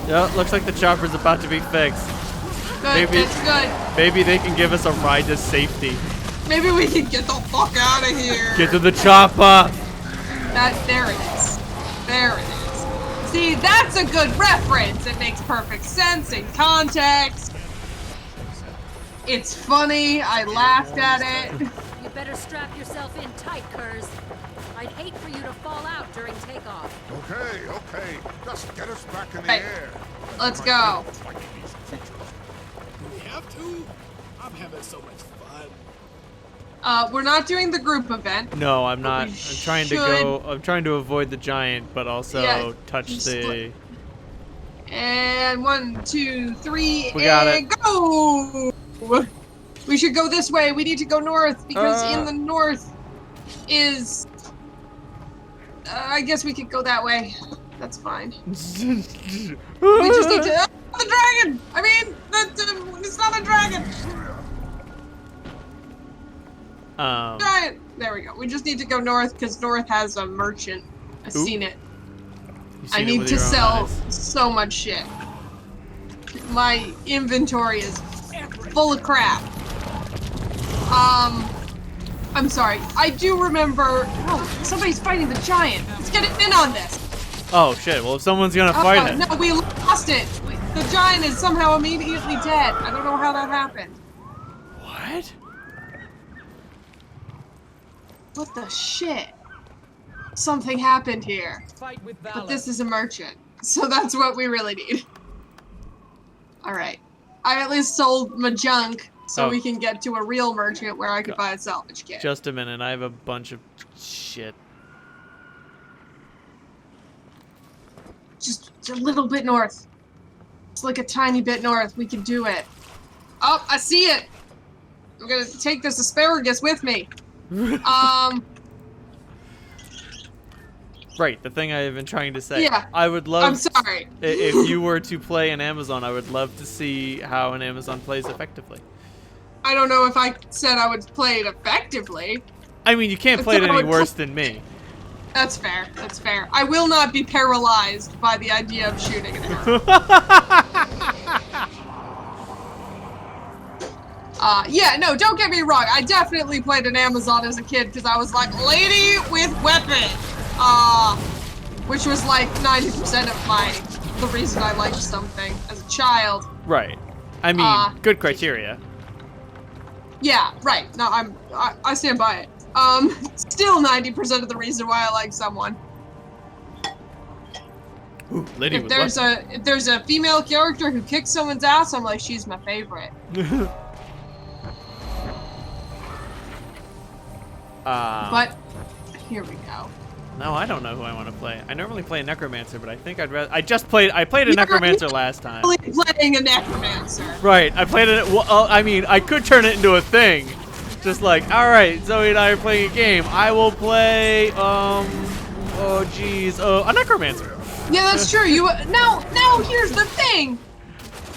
Yeah, looks like the chopper's about to be fixed. Good, Maybe, it's good. Maybe they can give us a ride to safety. Maybe we can get the fuck out of here. Get to the chopper! There it is. There it is. See, that's a good reference. It makes perfect sense in context. It's funny. I laughed at it. You better strap yourself in tight, Kurz. I'd hate for you to fall out during takeoff. Okay, okay. Just get us back in the Right. air. Let's go. Do we have to? I'm having so much fun. We're not doing the group event. No, I'm not. We I'm trying to go. should- I'm trying to avoid the giant, but also Yeah, touch just the. And 1, 2, 3, We got and go! We should go this way. We need to go north because in the north is. I guess we could go that way. That's fine. We just need to. The dragon! I mean, it's not a dragon! Giant! There we go. We just need to go north because north has a merchant. I've seen it. You I seen it need with to your own sell eyes. so much shit. My inventory is full of crap. I'm sorry. I do remember. Oh, somebody's fighting the giant. Let's get in on this. Oh shit! Well, if someone's gonna fight it. No, we lost it. The giant is somehow immediately dead. I don't know how that happened. What? What the shit? Something happened here. Fight with But this is a merchant, so that's what we really need. Alright. I at least sold my junk, so we can get to a real merchant where I could buy a salvage kit. Just a minute. I have a bunch of shit. Just a little bit north. It's like a tiny bit north. We can do it. Oh, I see it! I'm gonna take this asparagus with me. Right, the thing I've been trying to say. Yeah. I would love. I'm sorry. If you were to play an Amazon, I would love to see how an Amazon plays effectively. I don't know if I said I would play it effectively. I mean, you can't play it any worse than me. That's fair. That's fair. I will not be paralyzed by the idea of shooting an arrow. Yeah, no, don't get me wrong. I definitely played an Amazon as a kid because I was like, lady with weapon. Which was like 90% of the reason I liked something as a child. Right. I mean, good criteria. Yeah, right. No, I stand by it. Still 90% of the reason why I like someone. Ooh, Lady If with there's a female character who kicks someone's ass, I'm like, she's my favorite. But here we go. No, I don't know who I want to play. I normally play a necromancer, but I think I'd rather. I played a necromancer last time. Playing a necromancer. Right, I played it. Well, I mean, I could turn it into a thing. Just like, all right, Zoe and I are playing a game. I will play. Oh, geez, a necromancer. Yeah, that's true. Now here's the thing.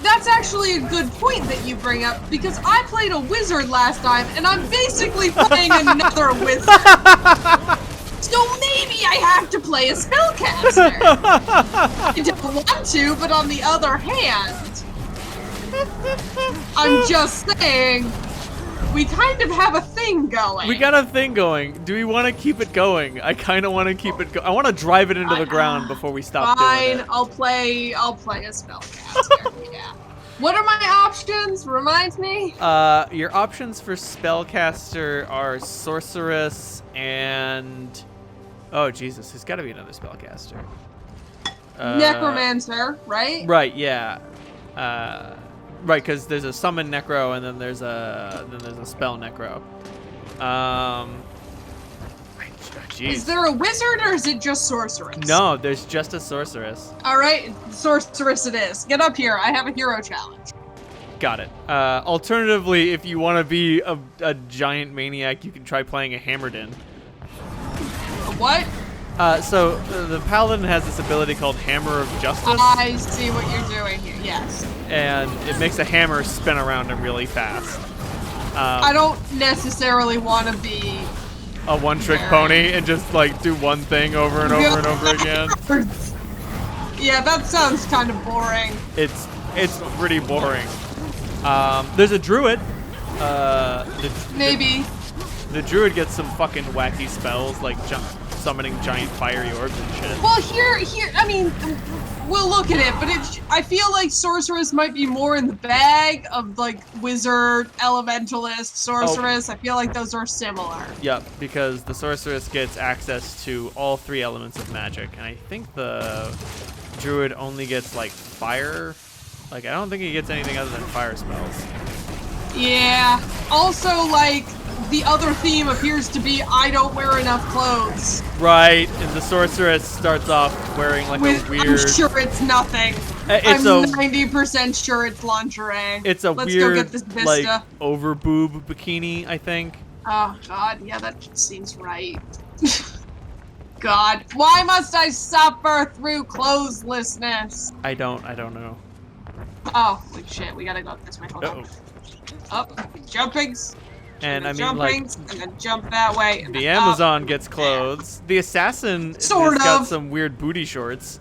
That's actually a good point that you bring up, because I played a wizard last time, and I'm basically playing another wizard. So maybe I have to play a spellcaster. I don't want to, but on the other hand, I'm just saying, we kind of have a thing going. We got a thing going. Do we want to keep it going? I kind of want to keep it going. I want to drive it into the ground before we stop doing it. I'll play a spellcaster. Yeah. What are my options? Remind me. Your options for spellcaster are sorceress and oh Jesus, there's got to be another spellcaster. Necromancer, right? Right. Yeah. Right, because there's a summon necro and then there's a spell necro. Geez. Is there a wizard or is it just sorceress? No, there's just a sorceress. All right, sorceress it is. Get up here. I have a hero challenge. Got it. Alternatively, if you want to be a giant maniac, you can try playing a Hammerdin. What? So the paladin has this ability called Hammer of Justice. I see what you're doing here. Yes. And it makes a hammer spin around him really fast. I don't necessarily want to be a one-trick pony and just like do one thing over and over and over again. Yeah, that sounds kind of boring. It's pretty boring. There's a druid. Maybe. The druid gets some fucking wacky spells like summoning giant fiery orbs and shit. Well, here, I mean, we'll look at it, but I feel like sorceress might be more in the bag of like wizard, elementalist, sorceress. I feel like those are similar. Yep, because the sorceress gets access to all 3 elements of magic, and I think the druid only gets like fire. Like, I don't think he gets anything other than fire spells. Yeah. Also, like, the other theme appears to be I don't wear enough clothes. Right, and the sorceress starts off wearing like a weird... I'm sure it's nothing. I'm 90% sure it's lingerie. It's a Let's weird, go get this Vista. like, over-boob bikini, I think. Oh, God. Yeah, that seems right. God. Why must I suffer through clotheslessness? I don't know. Oh, holy shit. We gotta go up this way. Hold on. Up. Jumpings. And I mean, like, and then jump that way. And the Amazon gets clothes. The assassin has got some weird booty shorts.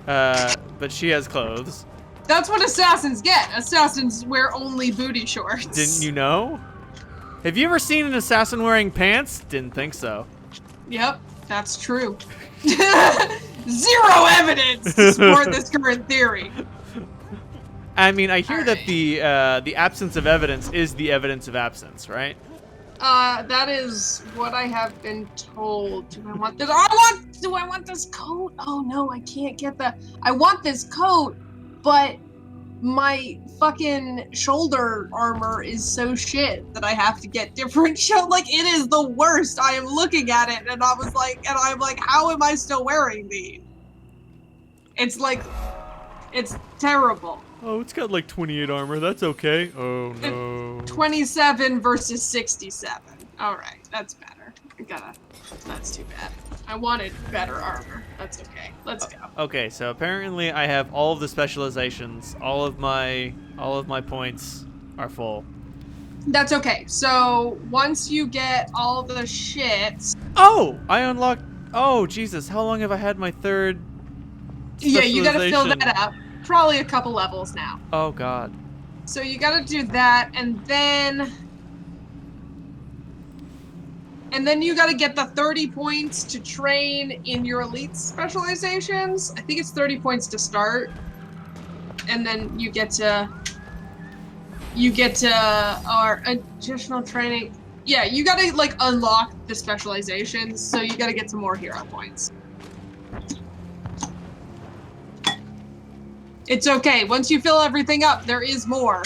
But she has clothes. That's what assassins get. Assassins wear only booty shorts. Didn't you know? Have you ever seen an assassin wearing pants? Didn't think so. Yep, that's true. Zero evidence to support this current theory. I mean, I hear that the absence of evidence is the evidence of absence, right? That is what I have been told. Do I want this? Do I want this coat? Oh no, I can't get that. I want this coat, but my fucking shoulder armor is so shit that I have to get different like, it is the worst. I am looking at it and I'm like, how am I still wearing these? It's like, it's terrible. Oh, it's got like 28 armor. That's okay. Oh no. 27 versus 67. All right, that's better. That's too bad. I wanted better armor. That's okay. Let's go. Okay, so apparently I have all of the specializations. All of my points are full. That's okay. So once you get all the shit. Oh, I unlocked. Oh Jesus, how long have I had my third? Yeah, you gotta fill that up. Probably a couple levels now. Oh God. So you gotta do that, and then you gotta get the 30 points to train in your elite specializations. I think it's 30 points to start, and then you get to our additional training. Yeah, you gotta like unlock the specializations, so you gotta get some more hero points. It's okay. Once you fill everything up, there is more.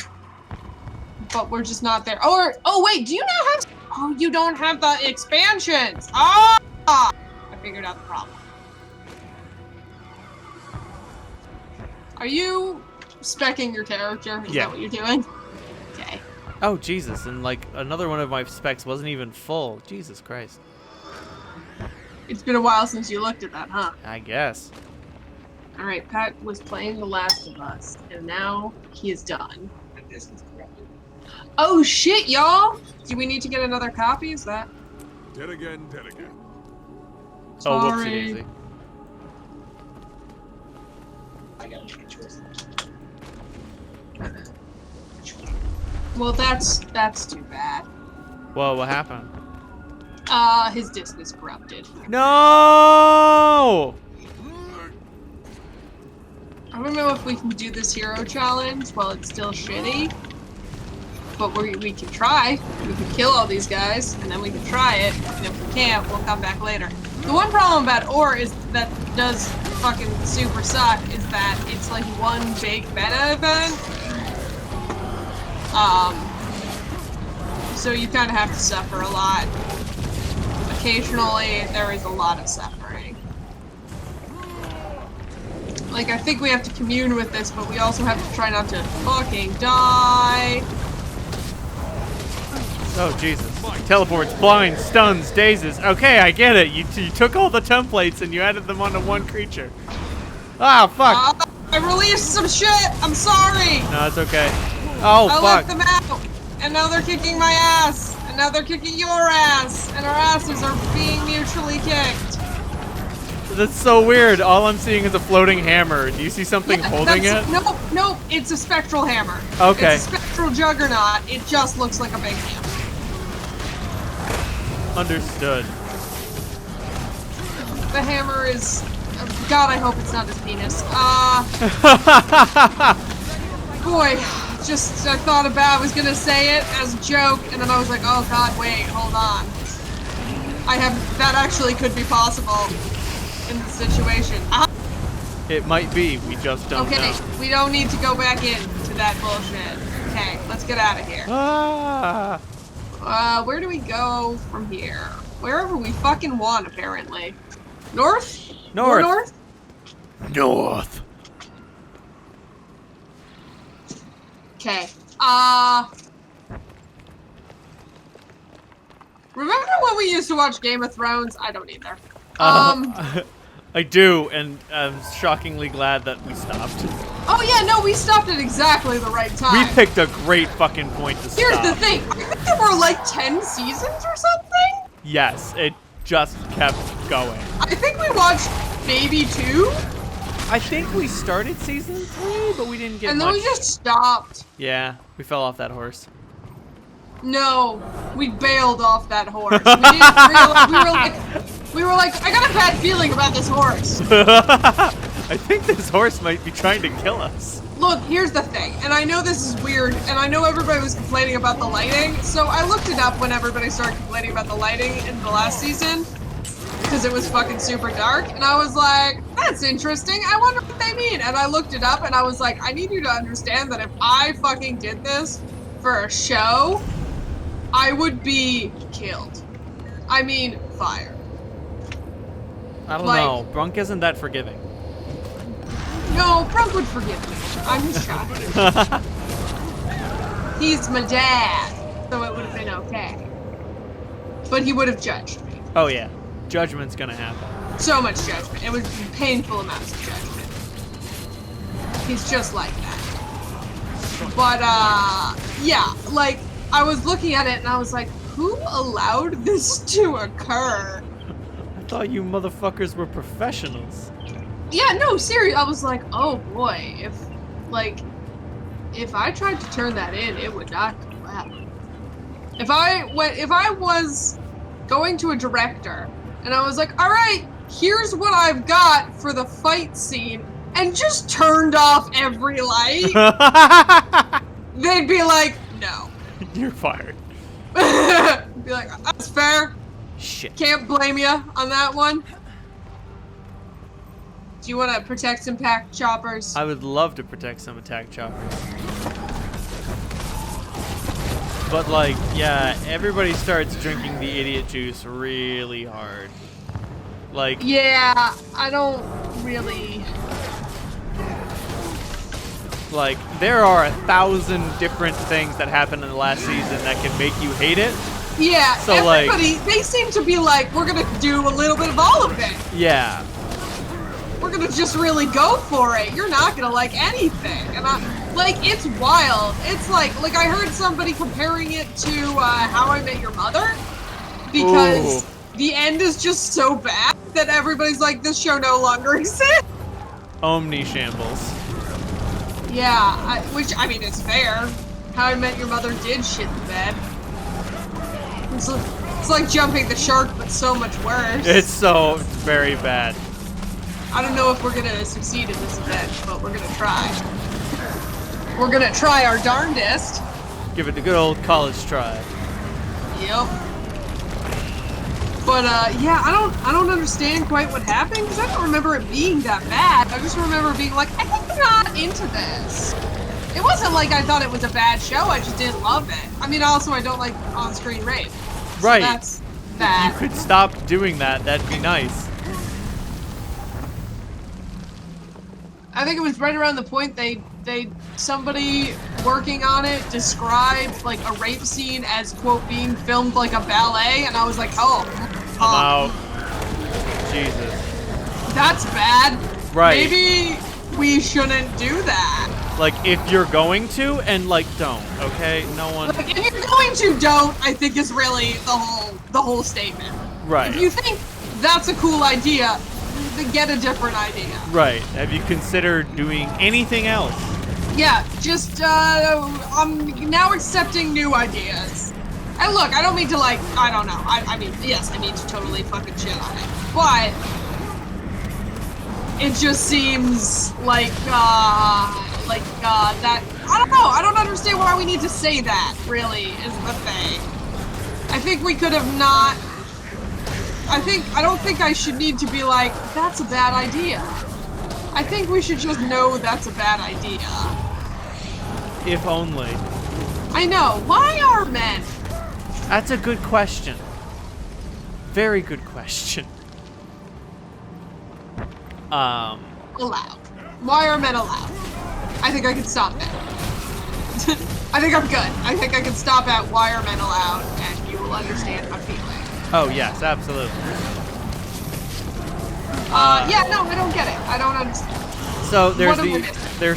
But we're just not there. Oh wait, do you not have? Oh, you don't have the expansions. Ah! I figured out the problem. Are you speccing your character? Is that what you're doing? Okay. Oh, Jesus. And, like, another one of my specs wasn't even full. Jesus Christ. It's been a while since you looked at that, huh? I guess. Alright, Pat was playing The Last of Us, and now he is done. Oh shit, y'all! Do we need to get another copy? Is that? Dead again, dead again. Oh, whoopsie Sorry. daisy. I gotta change yours. Well, that's too bad. Whoa, what happened? His disc is corrupted. No! I don't know if we can do this hero challenge while it's still shitty. But we can try. We can kill all these guys, and then we can try it. And if we can't, we'll come back later. The one problem about ore is that does fucking super suck is that it's like one big meta event. So you kind of have to suffer a lot. Occasionally, there is a lot of suffering. Like, I think we have to commune with this, but we also have to try not to fucking die. Oh, Jesus. Teleports, blinds, stuns, dazes. Okay, I get it. You took all the templates and you added them onto one creature. Ah, fuck. I released some shit. I'm sorry. No, it's okay. Oh, I fuck. let them out. And now they're kicking my ass. And now they're kicking your ass. And our asses are being mutually kicked. That's so weird. All I'm seeing is a floating hammer. Do you see something holding it? Nope. It's a spectral hammer. Okay. It's a spectral juggernaut. It just looks like a big hammer. Understood. The hammer is... God, I hope it's not his penis. Boy, just I thought about, I was gonna say it as a joke, and then I was like, oh God, wait, hold on. That actually could be possible in the situation. It might be. We just don't know. Okay, we don't need to go back into that bullshit. Okay, let's get out of here. Ah. Where do we go from here? Wherever we fucking want, apparently. North? More north? North. Okay. Remember when we used to watch Game of Thrones? I don't either. I do, and I'm shockingly glad that we stopped. Oh yeah, no, we stopped at exactly the right time. We picked a great fucking point to Here's stop. the thing. I think there were like 10 seasons or something? Yes, it just kept going. I think we watched maybe 2? I think we started season 3, but we didn't get and then much. we just stopped. Yeah, we fell off that horse. No, we bailed off that horse. We didn't realize, we were like, I got a bad feeling about this horse. I think this horse might be trying to kill us. Look, here's the thing, and I know this is weird, and I know everybody was complaining about the lighting, so I looked it up when everybody started complaining about the lighting in the last season, because it was fucking super dark, and I was like, that's interesting, I wonder what they mean, and I looked it up, and I was like, I need you to understand that if I fucking did this for a show, I would be killed. I mean, fired. I don't know. Brunk isn't that forgiving. No, Brunk would forgive me. I'm his child. He's my dad, so it would have been okay. But he would have judged me. Oh yeah, judgment's gonna happen. So much judgment. It would be painful amounts of judgment. He's just like that. But, yeah, like, I was looking at it and I was like, who allowed this to occur? I thought you motherfuckers were professionals. Yeah, no, seriously, I was like, oh boy, if I tried to turn that in, it would not go well. If I was going to a director and I was like, all right, here's what I've got for the fight scene, and just turned off every light, they'd be like, no. You're fired. Be like, that's fair. Shit. Can't blame you on that one. Do you want to protect some pack choppers? I would love to protect some attack choppers. But like, yeah, everybody starts drinking the idiot juice really hard. Like, yeah, I don't really. Like, there are 1,000 different things that happened in the last season that can make you hate it. Yeah, so everybody, like, they seem to be like, we're gonna do a little bit of all of it. Yeah. We're gonna just really go for it. You're not gonna like anything. And like, it's wild. It's like I heard somebody comparing it to How I Met Your Mother. Because the end is just so bad that everybody's like, this show no longer exists. Omni shambles. Yeah, which, I mean, it's fair. How I Met Your Mother did shit the bed. It's like jumping the shark, but so much worse. It's very bad. I don't know if we're gonna succeed in this event, but we're gonna try. We're gonna try our darndest. Give it the good old college try. Yep. But yeah, I don't understand quite what happened because I don't remember it being that bad. I just remember being like, I think I'm not into this. It wasn't like I thought it was a bad show. I just didn't love it. I mean, also I don't like on-screen rape. So right. That's that. You could stop doing that. That'd be nice. I think it was right around the point somebody working on it described like a rape scene as quote being filmed like a ballet, and I was like, oh, I'm out. Jesus. That's bad. Right. Maybe we shouldn't do that. Like, if you're going to, and like, don't. Okay, no one. Like, if you're going to, don't. I think is really the whole statement. Right. If you think that's a cool idea, then get a different idea. Right. Have you considered doing anything else? Yeah, just, I'm now accepting new ideas. And look, I don't mean to, like, I don't know. I mean, yes, I need to totally fucking shit on it. But it just seems like that, I don't know. I don't understand why we need to say that, really, is the thing. I think we could have not, I don't think I should need to be like, that's a bad idea. I think we should just know that's a bad idea. If only. I know. Why are men? That's a good question. Very good question. Allowed. Why are men allowed? I think I can stop that. I think I'm good. I think I can stop at why are men allowed, and you will understand my feeling. Oh, yes, absolutely. Yeah, no, I don't get it. I don't understand. So there's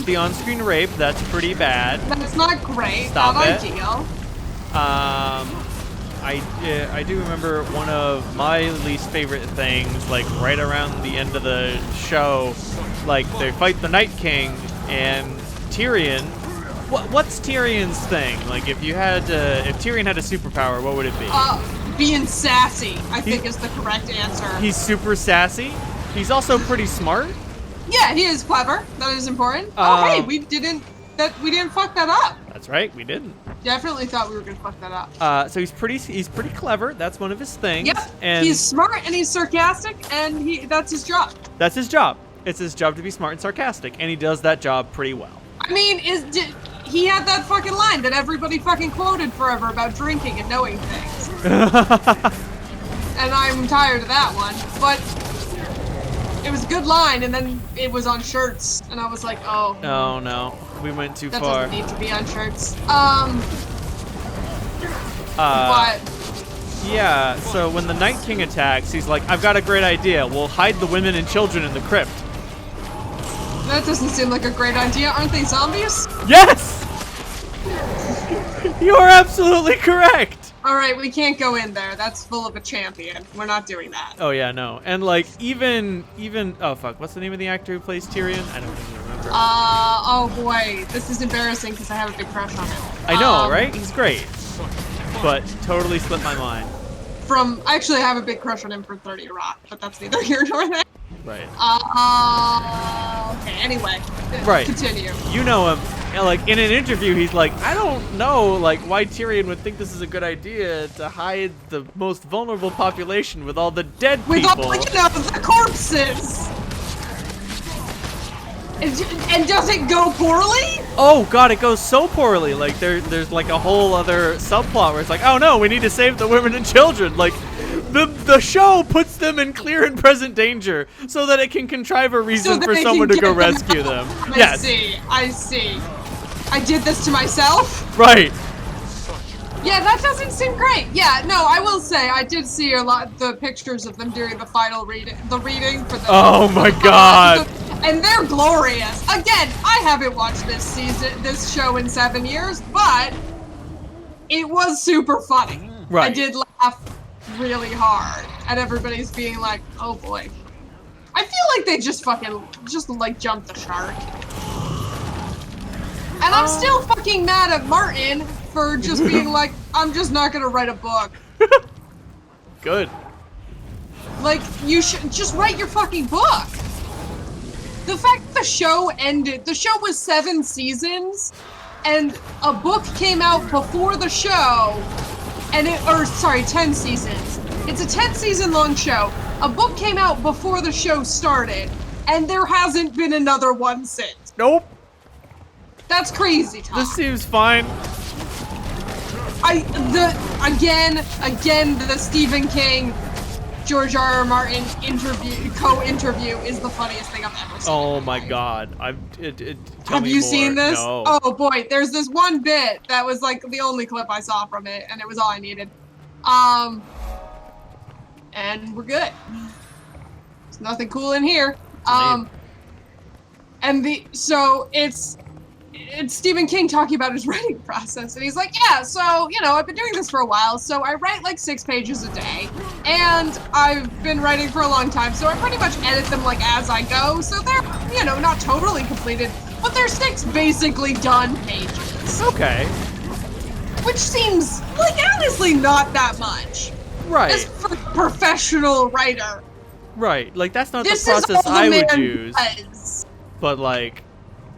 the on-screen rape. That's pretty bad. That's not great. Stop not it. Ideal. I do remember one of my least favorite things, like right around the end of the show, like they fight the Night King and Tyrion. What's Tyrion's thing? Like if Tyrion had a superpower, what would it be? Being sassy, I think is the correct answer. He's super sassy. He's also pretty smart. Yeah, he is clever. That is important. Oh, hey, we didn't fuck that up. That's right, we didn't. Definitely thought we were gonna fuck that up. So he's pretty clever. That's one of his things. Yep. And he's smart and he's sarcastic, and that's his job. That's his job. It's his job to be smart and sarcastic, and he does that job pretty well. I mean, he had that fucking line that everybody fucking quoted forever about drinking and knowing things. And I'm tired of that one, but it was a good line, and then it was on shirts, and I was like, oh. Oh no, we went too that far. That doesn't need to be on shirts. But yeah, so when the Night King attacks, he's like, I've got a great idea. We'll hide the women and children in the crypt. That doesn't seem like a great idea. Aren't they zombies? Yes! You are absolutely correct! Alright, we can't go in there. That's full of a champion. We're not doing that. Oh yeah, no. And like, even, oh fuck, what's the name of the actor who plays Tyrion? I don't even remember. Oh boy. This is embarrassing because I have a big crush on him. I know, right? He's great. But totally slipped my mind. Actually, I have a big crush on him from 30 Rock, but that's neither here nor there. Right. Okay, anyway. Right. Continue. You know him. Like, in an interview, he's like, I don't know, like, why Tyrion would think this is a good idea to hide the most vulnerable population with all the dead people. With all, the corpses! And does it go poorly? Oh god, it goes so poorly. Like there's like a whole other subplot where it's like, oh no, we need to save the women and children. Like the show puts them in clear and present danger so that it can contrive a reason for someone to go rescue them. Yes. I see. I did this to myself? Right. Yeah, that doesn't seem great. Yeah, no, I will say I did see a lot the pictures of them during the final reading for the Oh my god. And they're glorious. Again, I haven't watched this show in 7 years, but it was super funny. Right. I did laugh really hard at everybody's being like, oh boy. I feel like they just like jumped the shark. And I'm still fucking mad at Martin for just being like, I'm just not gonna write a book. Good. Like, you should just write your fucking book. The fact the show ended, the show was 7 seasons, and a book came out before the show, and 10 seasons. It's a 10-season long show. A book came out before the show started, and there hasn't been another one since. Nope. That's crazy talk. This seems fine. Again, the Stephen King, George R.R. Martin co-interview is the funniest thing I've ever seen. Oh my god. Have you seen this? No. Oh boy, there's this one bit that was like the only clip I saw from it, and it was all I needed. And we're good. There's nothing cool in here. So it's Stephen King talking about his writing process, and he's like, yeah, so, I've been doing this for a while, so I write like 6 pages a day, and I've been writing for a long time, so I pretty much edit them like as I go, so they're, not totally completed, but they're 6 basically done pages. Okay. Which seems, like, honestly not that much. Right. As a professional writer. Right. Like, that's not This the is process all I the would man use. does. But, like,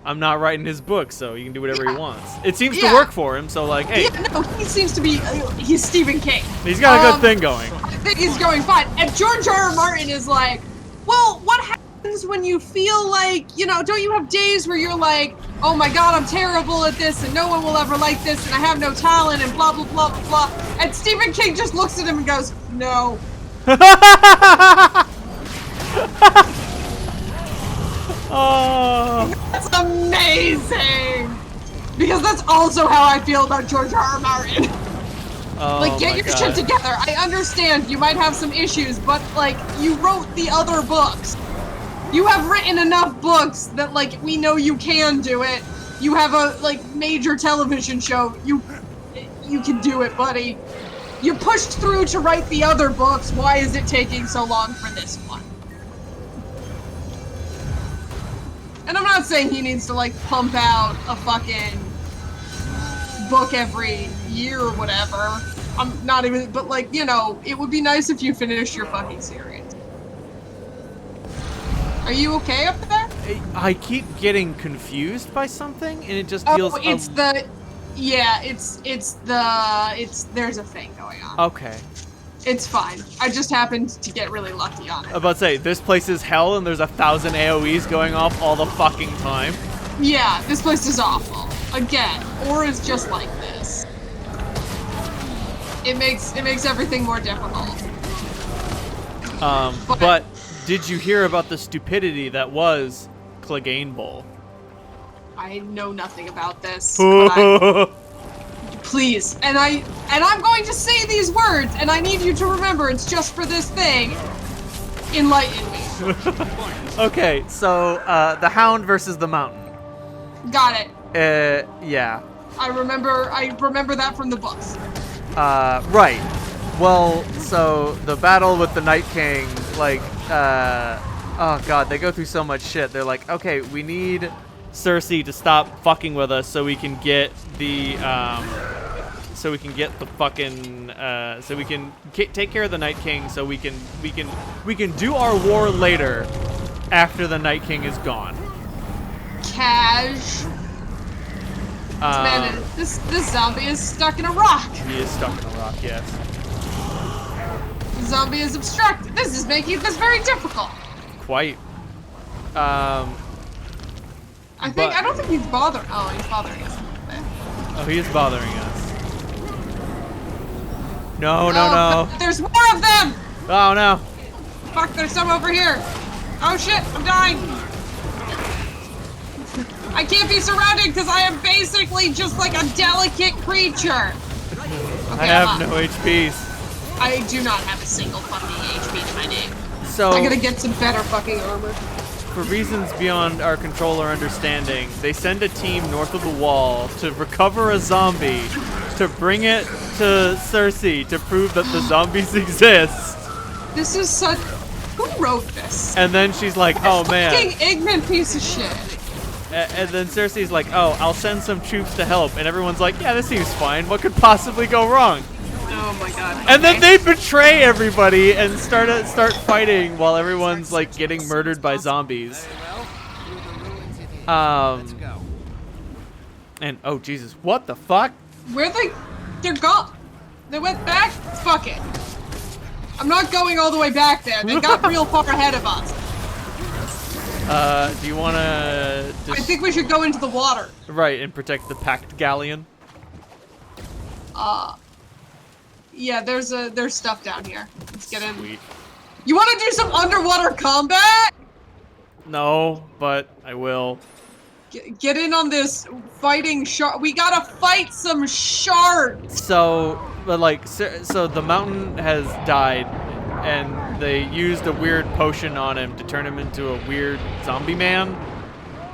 I'm not writing his book, so he can do whatever he wants. It seems to Yeah. work for him, so, like, hey. Yeah, no, he seems to be, he's Stephen King. He's got a good thing going. I think he's going fine. And George R.R. Martin is like, well, what happens when you feel like, don't you have days where you're like, oh my god, I'm terrible at this, and no one will ever like this, and I have no talent, and blah, blah, blah, blah, blah. And Stephen King just looks at him and goes, no. Oh. That's amazing! Because that's also how I feel about George R.R. Martin. Oh, like, get your shit together. I understand you might have some issues, but, like, you wrote the other books. You have written enough books that, like, we know you can do it. You have a, like, major television show. You can do it, buddy. You pushed through to write the other books. Why is it taking so long for this one? And I'm not saying he needs to, like, pump out a fucking book every year or whatever. I'm not even, but, like, it would be nice if you finished your fucking series. Are you okay up there? I keep getting confused by something, and it just feels... Oh, there's a thing going on. Okay. It's fine. I just happened to get really lucky on it. I was about to say, this place is hell, and there's 1,000 AoEs going off all the fucking time. Yeah, this place is awful. Again, Aura's just like this. It makes everything more difficult. But did you hear about the stupidity that was Clegane Bowl? I know nothing about this. Please, and I'm going to say these words, and I need you to remember it's just for this thing. Enlighten me. Okay, so the Hound versus the Mountain. Got it. Yeah. I remember that from the books. Right. Well, so the battle with the Night King, like, oh god, they go through so much shit. They're like, okay, we need Cersei to stop fucking with us so we can get the, take care of the Night King so we can do our war later after the Night King is gone. Cash. Man, this zombie is stuck in a rock. He is stuck in a rock, yes. The zombie is obstructed. This is making this very difficult. Quite. I don't think he's bothering. Oh, he's bothering us a little bit. Oh, he is bothering us. No, no, no. There's more of them! Oh, no. Fuck, there's some over here. Oh shit, I'm dying. I can't be surrounded because I am basically just like a delicate creature. Okay, I have no HPs. I do not have a single fucking HP to my name. So, I gotta get some better fucking armor. for reasons beyond our control or understanding, they send a team north of the wall to recover a zombie, to bring it to Cersei to prove that the zombies exist. This is such... Who wrote this? And then she's like, oh man. Fucking ignorant piece of shit. And then Cersei's like, oh, I'll send some troops to help. And everyone's like, yeah, this seems fine. What could possibly go wrong? Oh my god. And then they betray everybody and start fighting while everyone's like getting murdered by zombies. And oh Jesus, what the fuck? Where they're gone. They went back? Fuck it. I'm not going all the way back there. They got real far ahead of us. Do you wanna I think we should go into the water. Right, and protect the packed galleon? Yeah, there's stuff down here. Let's get in. Sweet. You want to do some underwater combat? No, but I will. Get in on this fighting shark. We gotta fight some sharks. So, but like, so the mountain has died, and they used a weird potion on him to turn him into a weird zombie man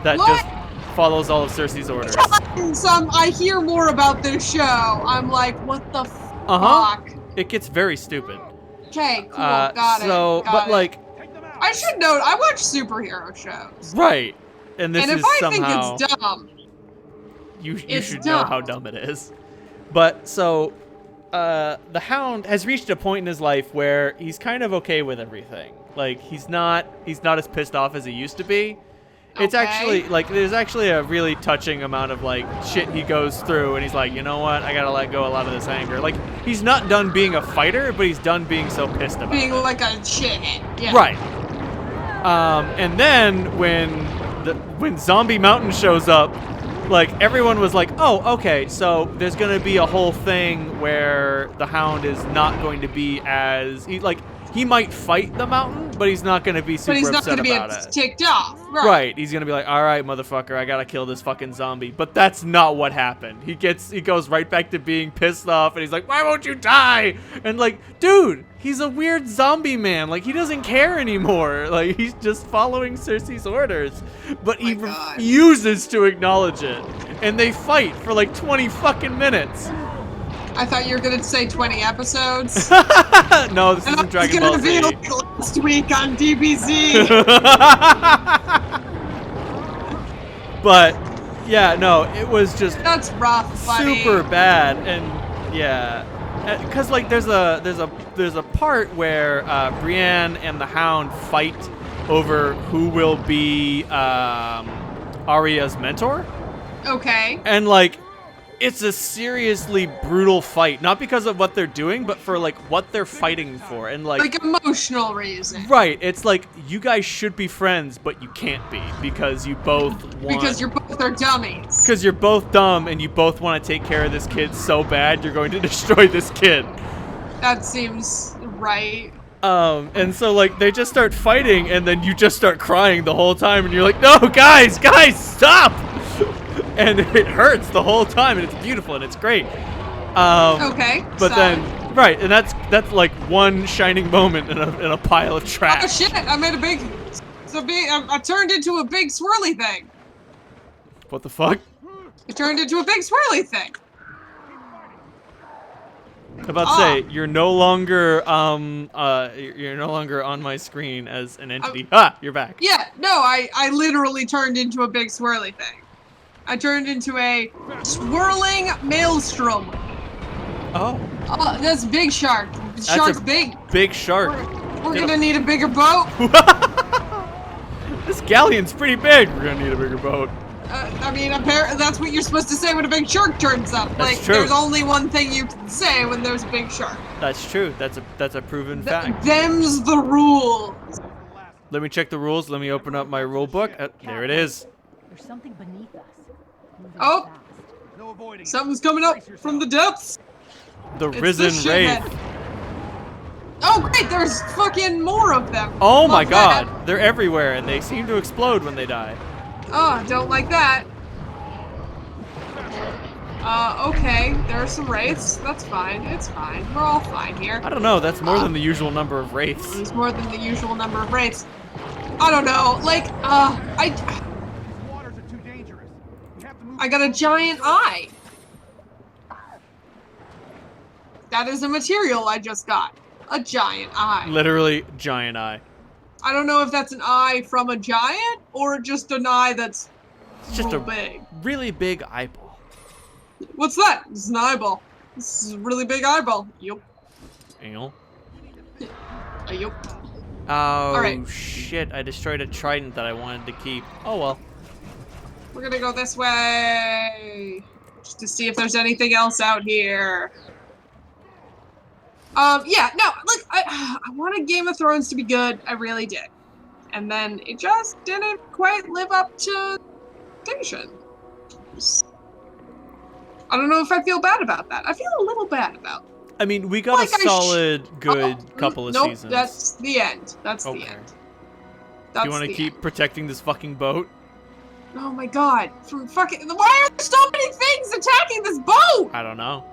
that just follows all of Cersei's orders. I hear more about this show. I'm like, what the fuck? It gets very stupid. Okay, cool, got it. But like, I should note, I watch superhero shows. Right, and this and is if I somehow think it's dumb, you should know how dumb it is. But so, the Hound has reached a point in his life where he's kind of okay with everything. Like he's not as pissed off as he used to be. It's actually like there's actually a really touching amount of like shit he goes through, and he's like, you know what, I gotta let go a lot of this anger. Like he's not done being a fighter, but he's done being so pissed about being it. Like a shithead. Yeah. Right. And then when Zombie Mountain shows up, like everyone was like, oh, okay, so there's gonna be a whole thing where the Hound is not going to be as he might fight the mountain, but he's not going to be super upset about it. But he's not going to be ticked off. Right. He's going to be like, all right, motherfucker, I got to kill this fucking zombie. But that's not what happened. He goes right back to being pissed off, and he's like, why won't you die? And like, dude, he's a weird zombie man. Like, he doesn't care anymore. Like, he's just following Cersei's orders. But he refuses to acknowledge it. And they fight for like 20 fucking minutes. I thought you were gonna say 20 episodes. No, this isn't Dragon Ball Z. It's gonna be like last week on DBZ. But yeah, no, it was just that's rough, buddy. Super bad, and yeah, because like there's a part where Brienne and the Hound fight over who will be Arya's mentor. Okay. And like, it's a seriously brutal fight, not because of what they're doing, but for like what they're fighting for, and like emotional reason. Right. It's like you guys should be friends, but you can't be because you both want. Because you both are dummies. Because you're both dumb and you both want to take care of this kid so bad you're going to destroy this kid. That seems right. And so like they just start fighting, and then you just start crying the whole time, and you're like, no, guys, stop! And it hurts the whole time, and it's beautiful, and it's great. Okay. But then, right, and that's like one shining moment in a pile of trash. Oh shit! I made I turned into a big swirly thing. What the fuck? It turned into a big swirly thing. I'm about to say you're no longer on my screen as an entity. You're back. Yeah, no, I literally turned into a big swirly thing. I turned into a swirling maelstrom. Oh. Oh, that's big shark. Shark's big. Big shark. We're gonna need a bigger boat. This galleon's pretty big. We're gonna need a bigger boat. I mean, apparently that's what you're supposed to say when a big shark turns up. That's like, true. There's only one thing you can say when there's a big shark. That's true. That's a proven fact. Them's the rules. Let me check the rules. Let me open up my rule book. There it is. There's something beneath us. Moving Oh. fast. No avoiding. Something's coming up from the depths. The It's Risen this Wraith. shithead. Oh great, there's fucking more of them. Oh my Love that. god. They're everywhere and they seem to explode when they die. Oh, don't like that. Okay, there are some wraiths. That's fine. It's fine. We're all fine here. I don't know. That's more than the usual number of wraiths. There's more than the usual number of wraiths. I don't know. Like, These waters are too dangerous. We have to move. I got a giant eye. That is a material I just got. A giant eye. Literally, giant eye. I don't know if that's an eye from a giant or just an eye that's It's just real a big. really big eyeball. What's that? It's an eyeball. This is a really big eyeball. Yup. Anal. Yup. Oh, Alright. shit. I destroyed a trident that I wanted to keep. Oh, well. We're gonna go this way. Just to see if there's anything else out here. Yeah, no, look, I wanted Game of Thrones to be good. I really did. And then it just didn't quite live up to expectations. I don't know if I feel bad about that. I feel a little bad about it. I mean, we got Like a solid, good couple of nope, seasons. that's the end. That's Okay. the end. Do That's you want to the keep end. protecting this fucking boat? Oh my god. From fucking. Why are there so many things attacking this boat? I don't know.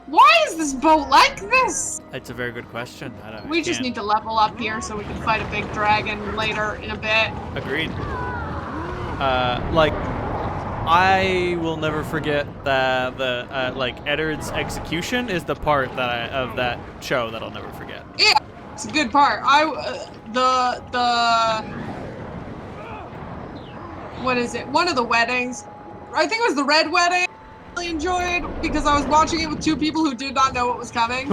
Why is this boat like this? It's a very good question. We just need to level up here so we can fight a big dragon later in a bit. Agreed. Like, I will never forget the like Eddard's execution is the part that of that show that I'll never forget. Yeah, it's a good part. What is it? One of the weddings. I think it was the red wedding. I really enjoyed because I was watching it with two people who did not know what was coming.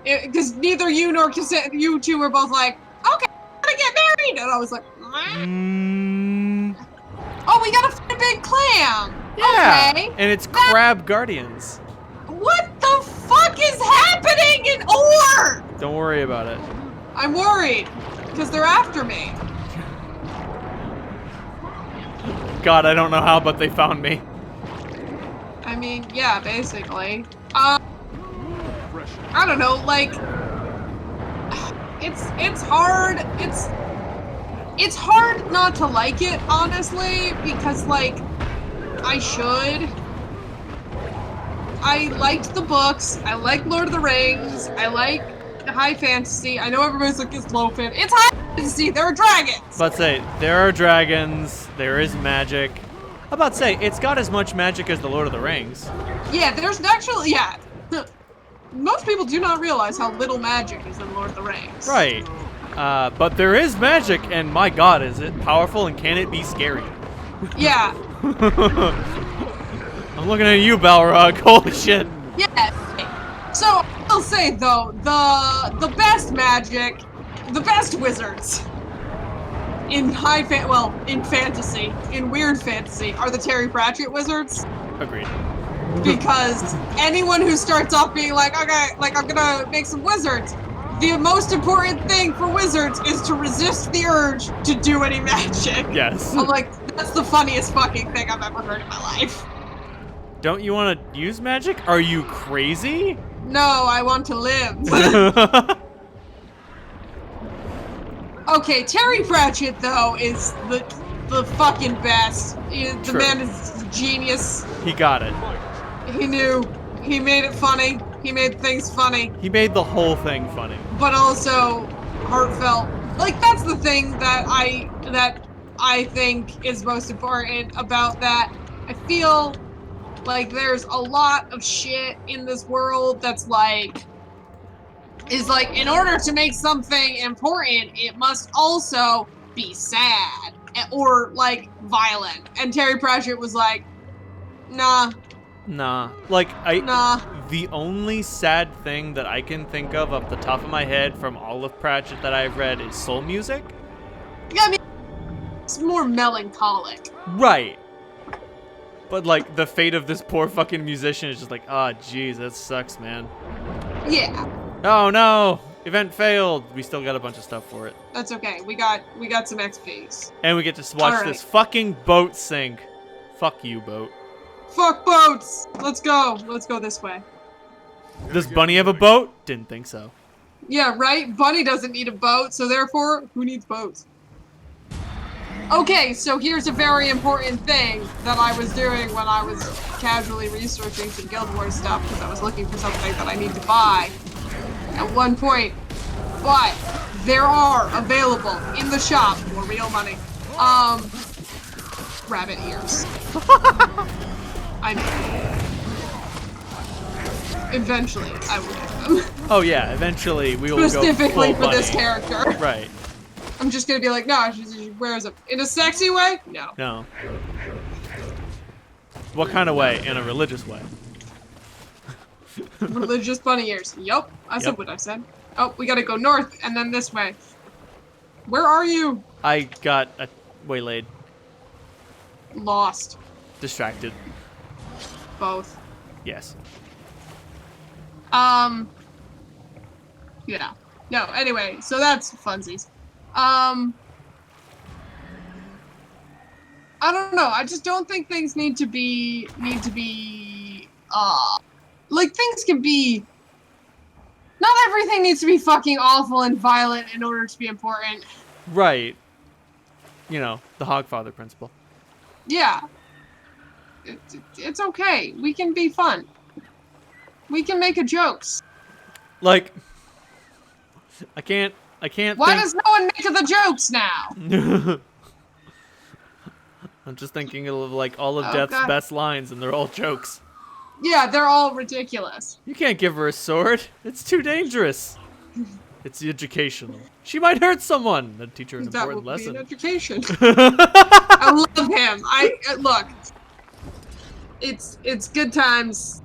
Because neither you nor you two were both like, okay, I'm gonna get married, and I was like, oh, we gotta find a big clam. Yeah, Okay. and it's Crab Guardians. What the fuck is happening in Ore? Don't worry about it. I'm worried because they're after me. God, I don't know how, but they found me. I mean, yeah, basically. I don't know, like, it's hard. It's hard not to like it, honestly, because like I should. I liked the books. I like Lord of the Rings. I like high fantasy. I know everybody's like it's low fantasy. It's high fantasy. There are dragons. Let's say there are dragons. There is magic. I'm about to say it's got as much magic as the Lord of the Rings. Yeah, there's actually most people do not realize how little magic is in Lord of the Rings. Right. But there is magic, and my God, is it powerful and can it be scary? Yeah. I'm looking at you, Balrog. Holy shit. Yeah. So I'll say though, the best magic, the best wizards in in fantasy, in weird fantasy, are the Terry Pratchett wizards. Agreed. Because anyone who starts off being like, okay, like I'm gonna make some wizards, the most important thing for wizards is to resist the urge to do any magic. Yes. I'm like, that's the funniest fucking thing I've ever heard in my life. Don't you want to use magic? Are you crazy? No, I want to live. Okay, Terry Pratchett though is the fucking best. The True. man is a genius. He got it. He knew. He made it funny. He made things funny, He made the whole thing funny. but also heartfelt. Like that's the thing that I think is most important about that. I feel like there's a lot of shit in this world that's like in order to make something important, it must also be sad or like violent. And Terry Pratchett was like, nah. Nah. Like, Nah. the only sad thing that I can think of off the top of my head from all of Pratchett that I've read is soul music. Yeah, I mean, it's more melancholic. Right. But, like, the fate of this poor fucking musician is just like, oh, jeez, that sucks, man. Yeah. Oh, no. Event failed. We still got a bunch of stuff for it. That's okay. We got some XPs. And we get to watch All right. this fucking boat sink. Fuck you, boat. Fuck boats. Let's go. Let's go this way. Does Bunny have a boat? Didn't think so. Yeah, right? Bunny doesn't need a boat, so therefore, who needs boats? Okay, so here's a very important thing that I was doing when I was casually researching some Guild Wars stuff because I was looking for something that I need to buy at one point. But there are available in the shop for real money. Rabbit ears. I mean, eventually I will get them. Oh yeah, eventually we will Specifically go full for this bunny. character. Right. I'm just gonna be like, no, she wears them. In a sexy way? No. No. What kind of way? In a religious way. Religious bunny ears. Yup. I said what I said. Oh, we gotta go north and then this way. Where are you? I got waylaid. Lost. Distracted. Both. Yes. Yeah. No, anyway, so that's funsies. I don't know. I just don't think things need to be like things can be not everything needs to be fucking awful and violent in order to be important. Right. You know, the Hogfather principle. Yeah. It's okay. We can be fun. We can make a jokes. Like I can't Why think... does no one make the jokes now? I'm just thinking of like all of Death's God. best lines and they're all jokes. Yeah, they're all ridiculous. You can't give her a sword. It's too dangerous. It's educational. She might hurt someone. The teacher an That important would be lesson. an education. I love him. Look. It's good times.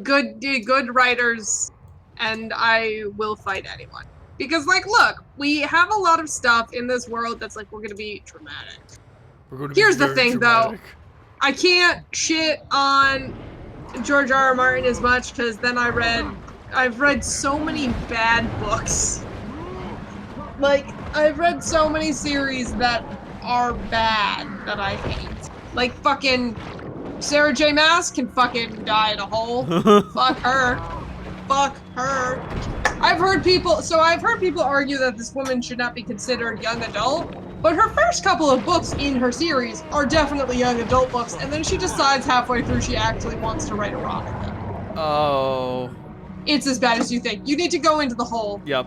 Good writers, and I will fight anyone. Because like, look, we have a lot of stuff in this world that's like we're gonna be dramatic. We're gonna be Here's the very thing, dramatic. though. I can't shit on George R.R. Martin as much because then I've read so many bad books. Like, I've read so many series that are bad that I hate. Like fucking Sarah J. Maas can fucking die in a hole. Fuck her. Fuck her. I've heard people argue that this woman should not be considered young adult, but her first couple of books in her series are definitely young adult books, and then she decides halfway through she actually wants to write erotica. Oh. It's as bad as you think. You need to go into the hole. Yep.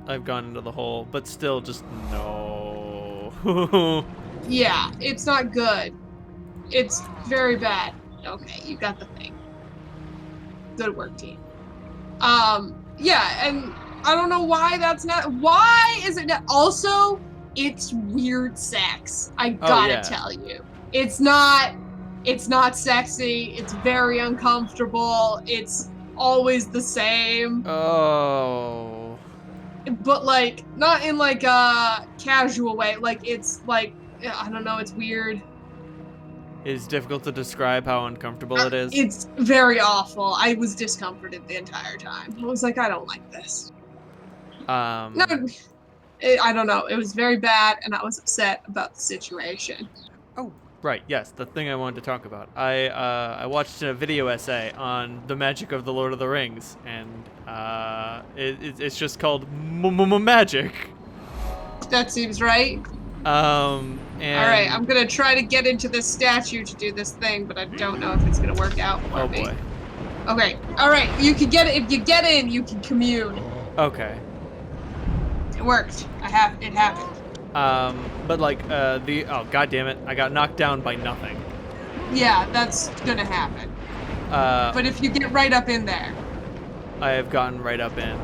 I've gone into the hole, but still just no. Yeah, it's not good. It's very bad. Okay, you got the thing. Good work, team. Yeah, and I don't know why that's not. Why is it not? Also, it's weird sex. I gotta tell you, it's not sexy. It's very uncomfortable. It's always the same. Oh. But like, not in like a casual way. Like it's like, I don't know. It's weird. It's difficult to describe how uncomfortable it is. It's very awful. I was discomforted the entire time. I was like, I don't like this. No, I don't know. It was very bad, and I was upset about the situation. Oh, right. Yes, the thing I wanted to talk about. I watched a video essay on the magic of the Lord of the Rings, and it's just called magic. That seems right. And all right, I'm gonna try to get into this statue to do this thing, but I don't know if it's gonna work out for me. Oh boy. Okay. All right. You can get it. If you get in, you can commune. Okay. It worked. It happened. But like oh god damn it, I got knocked down by nothing. Yeah, that's gonna happen. But if you get right up in there. I have gotten right up in.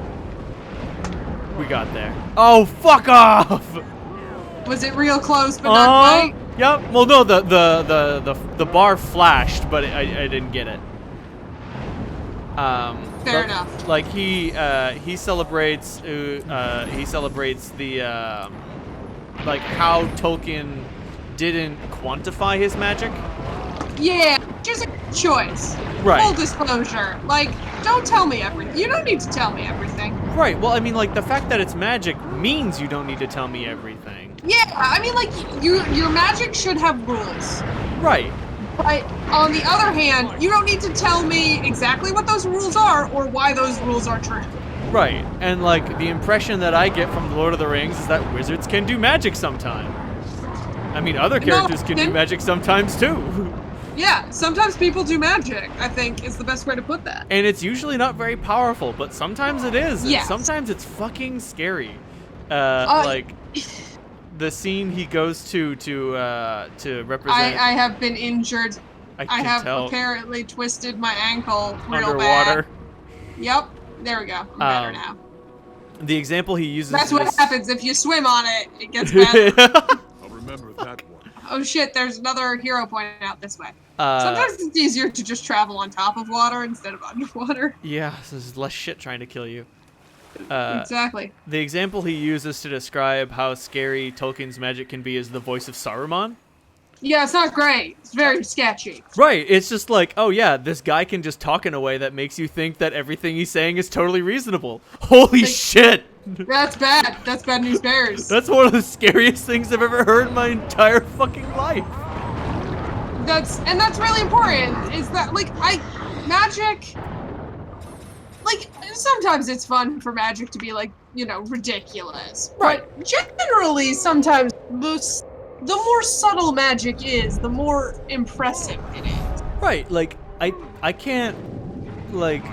We got there. Oh, fuck off! Was it real close but not quite? Yep. Well, no, the bar flashed, but I didn't get it. Fair enough. Like he celebrates the like how Tolkien didn't quantify his magic. Yeah. choose a choice. Right. Full disclosure. Like, don't tell me everything. You don't need to tell me everything. Right. Well, I mean, like, the fact that it's magic means you don't need to tell me everything. Yeah, I mean, like, your magic should have rules. Right. But on the other hand, you don't need to tell me exactly what those rules are or why those rules are true. Right. And, like, the impression that I get from The Lord of the Rings is that wizards can do magic sometimes. I mean, other characters can do magic sometimes, too. Yeah, sometimes people do magic, I think, is the best way to put that. And it's usually not very powerful, but sometimes it is. Yes. And sometimes it's fucking scary. Like, the scene he goes to represent... I have been injured. I have tell. apparently twisted my ankle real Underwater. bad. Yep, there we go. I'm better now. The example he uses That's what is... happens if you swim on it. It gets better. I'll remember that one. Oh shit, there's another hero pointing out this way. Sometimes it's easier to just travel on top of water instead of underwater. Yeah, so there's less shit trying to kill you. Exactly. The example he uses to describe how scary Tolkien's magic can be is the voice of Saruman. Yeah, it's not great. It's very sketchy. Right, it's just like, oh yeah, this guy can just talk in a way that makes you think that everything he's saying is totally reasonable. Holy shit! That's bad. That's bad news bears. That's one of the scariest things I've ever heard in my entire fucking life. That's really important, is that, like, magic, like, sometimes it's fun for magic to be, like, you know, ridiculous. Right. But generally, sometimes the more subtle magic is, the more impressive it is. Right, like, I can't, like,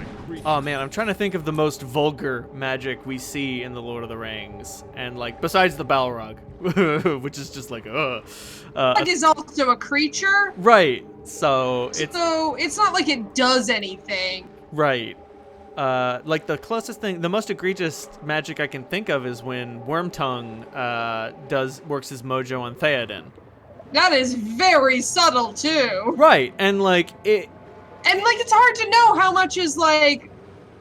oh man, I'm trying to think of the most vulgar magic we see in The Lord of the Rings. And, like, besides the Balrog, which is just like, It is also a creature. Right, so it's not like it does anything. Right. Like, the closest thing, the most egregious magic I can think of is when Wormtongue works his mojo on Theoden. That is very subtle, too. Right, and, like, it's hard to know how much is, like,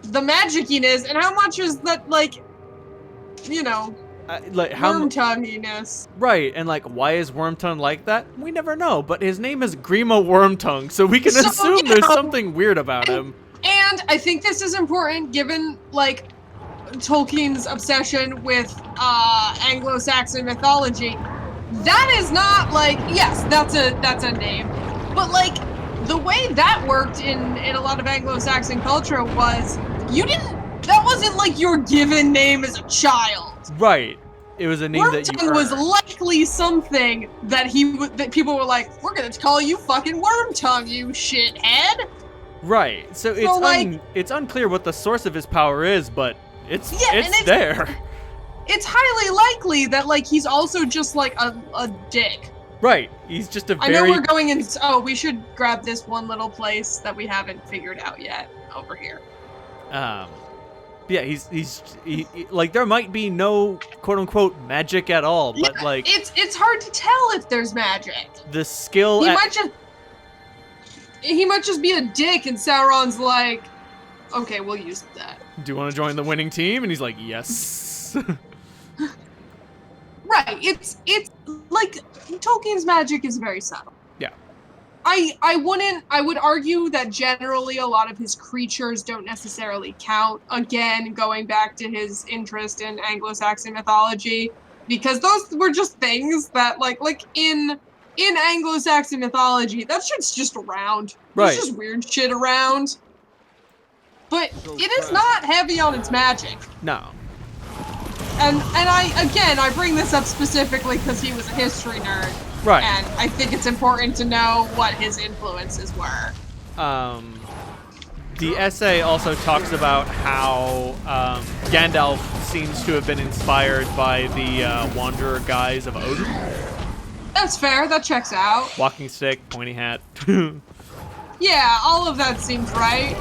the magiciness and how much is that, like, you know, like how Wormtonguiness. Right, and, like, why is Wormtongue like that? We never know, but his name is Grima Wormtongue, so we can assume there's something weird about him. And I think this is important given, like, Tolkien's obsession with Anglo-Saxon mythology. That is not, like, yes, that's a name, but, like, the way that worked in a lot of Anglo-Saxon culture was that wasn't like your given name as a child. Right. It was a name that you earned. Wormtongue was likely something that that people were like, we're gonna call you fucking Wormtongue, you shithead. Right. So it's unclear what the source of his power is, but it's there. It's highly likely that, like, he's also just like a dick. Right. He's just a very... I know we're going in... Oh, we should grab this one little place that we haven't figured out yet over here. Yeah, he's like, there might be no quote-unquote magic at all, but, yeah, like... It's hard to tell if there's magic. The skill... He might just be a dick, and Sauron's like, okay, we'll use that. Do you want to join the winning team? And he's like, yes. Right, it's like, Tolkien's magic is very subtle. Yeah. I would argue that generally a lot of his creatures don't necessarily count, again, going back to his interest in Anglo-Saxon mythology, because those were just things that, like in Anglo-Saxon mythology, that shit's just around. Right. There's just weird shit around. But it is not heavy on its magic. No. And I bring this up specifically because he was a history nerd. Right. And I think it's important to know what his influences were. The essay also talks about how Gandalf seems to have been inspired by the Wanderer guise of Odin. That's fair, that checks out. Walking stick, pointy hat. Yeah, all of that seems right.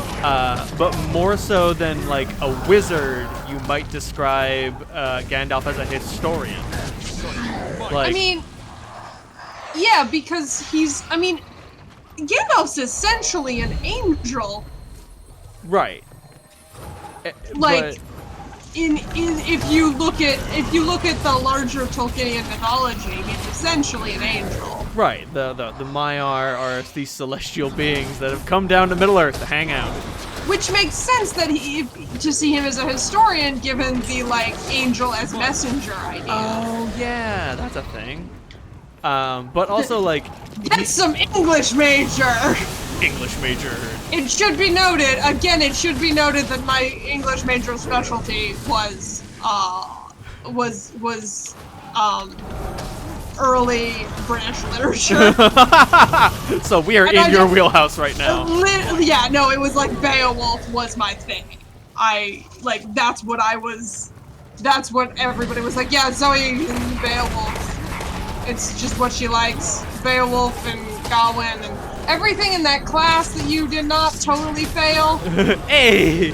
But more so than, like, a wizard, you might describe Gandalf as a historian. Like, I mean, yeah, because Gandalf's essentially an angel. Right. Like, if you look at the larger Tolkienian mythology, he's essentially an angel. Right. The Maiar are these celestial beings that have come down to Middle Earth to hang out. Which makes sense that to see him as a historian, given the like angel as messenger idea. Oh yeah, that's a thing. But also like that's some English major. English major. It should be noted again. It should be noted that my English major specialty was early British literature. So we are in your wheelhouse right now. Yeah, no, it was like Beowulf was my thing. That's what everybody was like, yeah, Zoe and Beowulf. It's just what she likes. Beowulf and Gawain and everything in that class that you did not totally fail. Hey!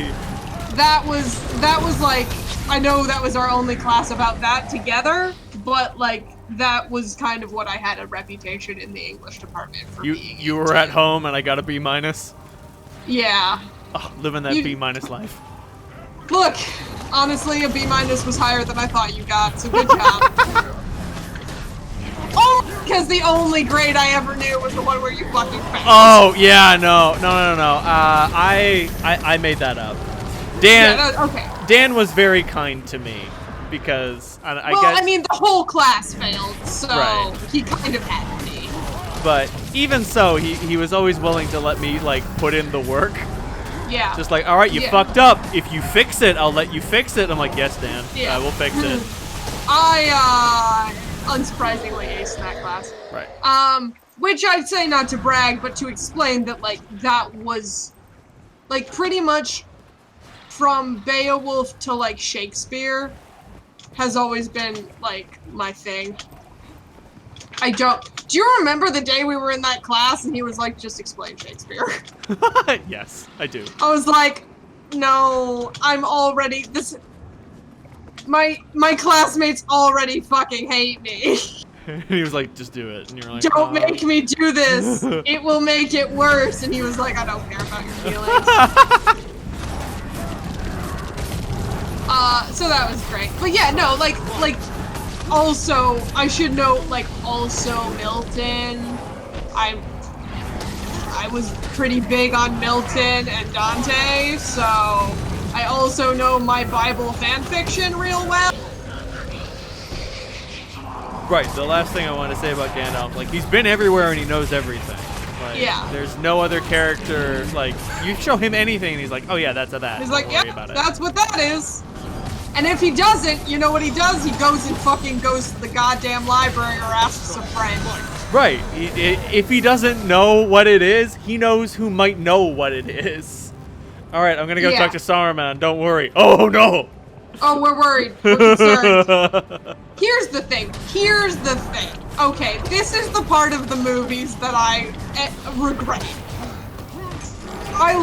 That was like, I know that was our only class about that together, but like, that was kind of what I had a reputation in the English department for being. You were at home and I got a B-. Yeah. Oh, living that B- life. Look, honestly, a B- was higher than I thought you got, so good job. Oh, because the only grade I ever knew was the one where you fucking failed. Oh, yeah, no. I made that up. Dan, yeah, okay. Dan was very kind to me because I guess. Well, I mean, the whole class failed, so right. He kind of had to be. But even so, he was always willing to let me like put in the work. Yeah. Just like, all right, you fucked up. If you fix it, I'll let you fix it. I'm like, yes, Dan. Yeah. We'll fix it. I unsurprisingly aced that class. Right. Which I'd say not to brag, but to explain that like that was like pretty much from Beowulf to like Shakespeare has always been like my thing. Do you remember the day we were in that class and he was like, just explain Shakespeare? Yes, I do. I was like, no, I'm already my classmates already fucking hate me. He was like, just do it. And you're like, don't make me do this. It will make it worse. And he was like, I don't care about your feelings. So that was great. But yeah, no, like also, I should note, like, also Milton. I was pretty big on Milton and Dante, so I also know my Bible fanfiction real well. Right, the last thing I want to say about Gandalf, like, he's been everywhere and he knows everything. Like, yeah. There's no other character, like, you show him anything and he's like, oh yeah, that's a that. He's Don't like, worry yeah, about it. that's what that is. And if he doesn't, you know what he does? He goes and fucking goes to the goddamn library or asks a friend. Right, if he doesn't know what it is, he knows who might know what it is. Alright, I'm gonna go talk to Saruman, don't worry. Oh no! Oh, we're worried. We're concerned. Here's the thing. Okay, this is the part of the movies that I regret. I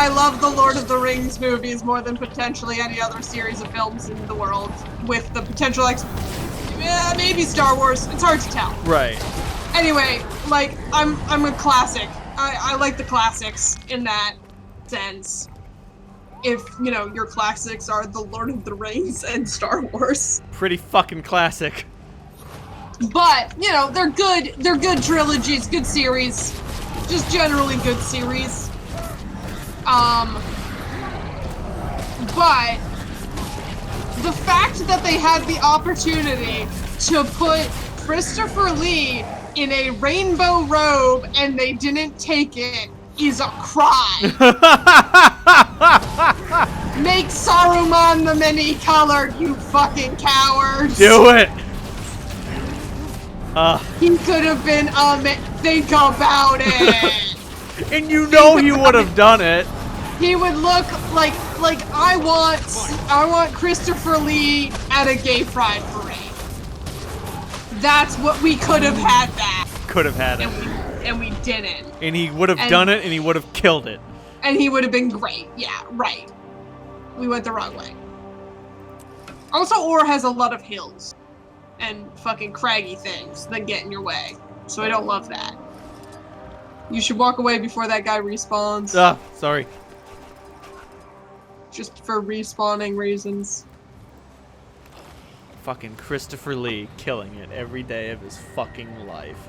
love the Lord of the Rings movies more than potentially any other series of films in the world, with the potential maybe Star Wars. It's hard to tell. Right. Anyway, like I'm a classic. I like the classics in that sense. If, you know, your classics are The Lord of the Rings and Star Wars. Pretty fucking classic. But, you know, they're good trilogies, good series. Just generally good series. But the fact that they had the opportunity to put Christopher Lee in a rainbow robe and they didn't take it is a crime. Make Saruman the many-colored, you fucking cowards. Do it. He could have been think about it. And you know he would have done it. He would look like I want Christopher Lee at a gay pride parade. That's what we could have had that. Could have had it. And we didn't. And he would have done it and he would have killed it. And he would have been great. Yeah, right. We went the wrong way. Also, Or has a lot of hills and fucking craggy things that get in your way. So I don't love that. You should walk away before that guy respawns. Ah, sorry. Just for respawning reasons. Fucking Christopher Lee killing it every day of his fucking life.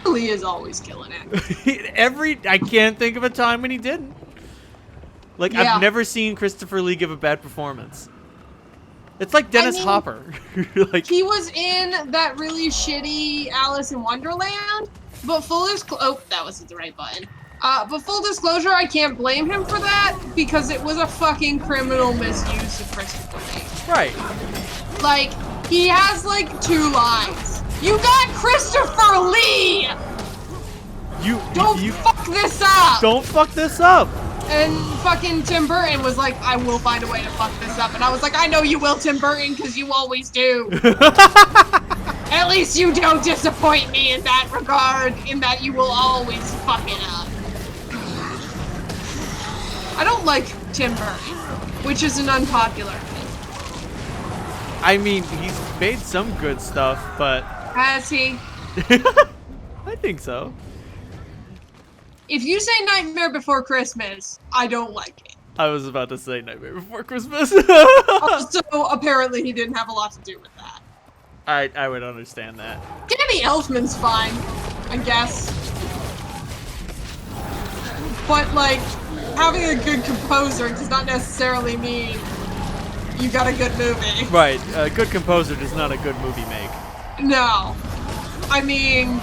Lee is always killing it. I can't think of a time when he didn't. Like, Yeah. I've never seen Christopher Lee give a bad performance. It's like Dennis Hopper. Like, He was in that really shitty Alice in Wonderland, but that wasn't the right button. But full disclosure, I can't blame him for that because it was a fucking criminal misuse of Christopher Lee. right. Like, he has like 2 lines. You got Christopher Lee! Don't fuck this up! Don't fuck this up! And fucking Tim Burton was like, I will find a way to fuck this up. And I was like, I know you will, Tim Burton, because you always do. At least you don't disappoint me in that regard, in that you will always fuck it up. I don't like Tim Burton, which is an unpopular thing. I mean, he's made some good stuff, but... Has he? I think so. If you say Nightmare Before Christmas, I don't like it. I was about to say Nightmare Before Christmas. Also, apparently he didn't have a lot to do with that. I would understand that. Danny Elfman's fine, I guess. But, like, having a good composer does not necessarily mean you got a good movie. Right, a good composer does not a good movie make. No. I mean,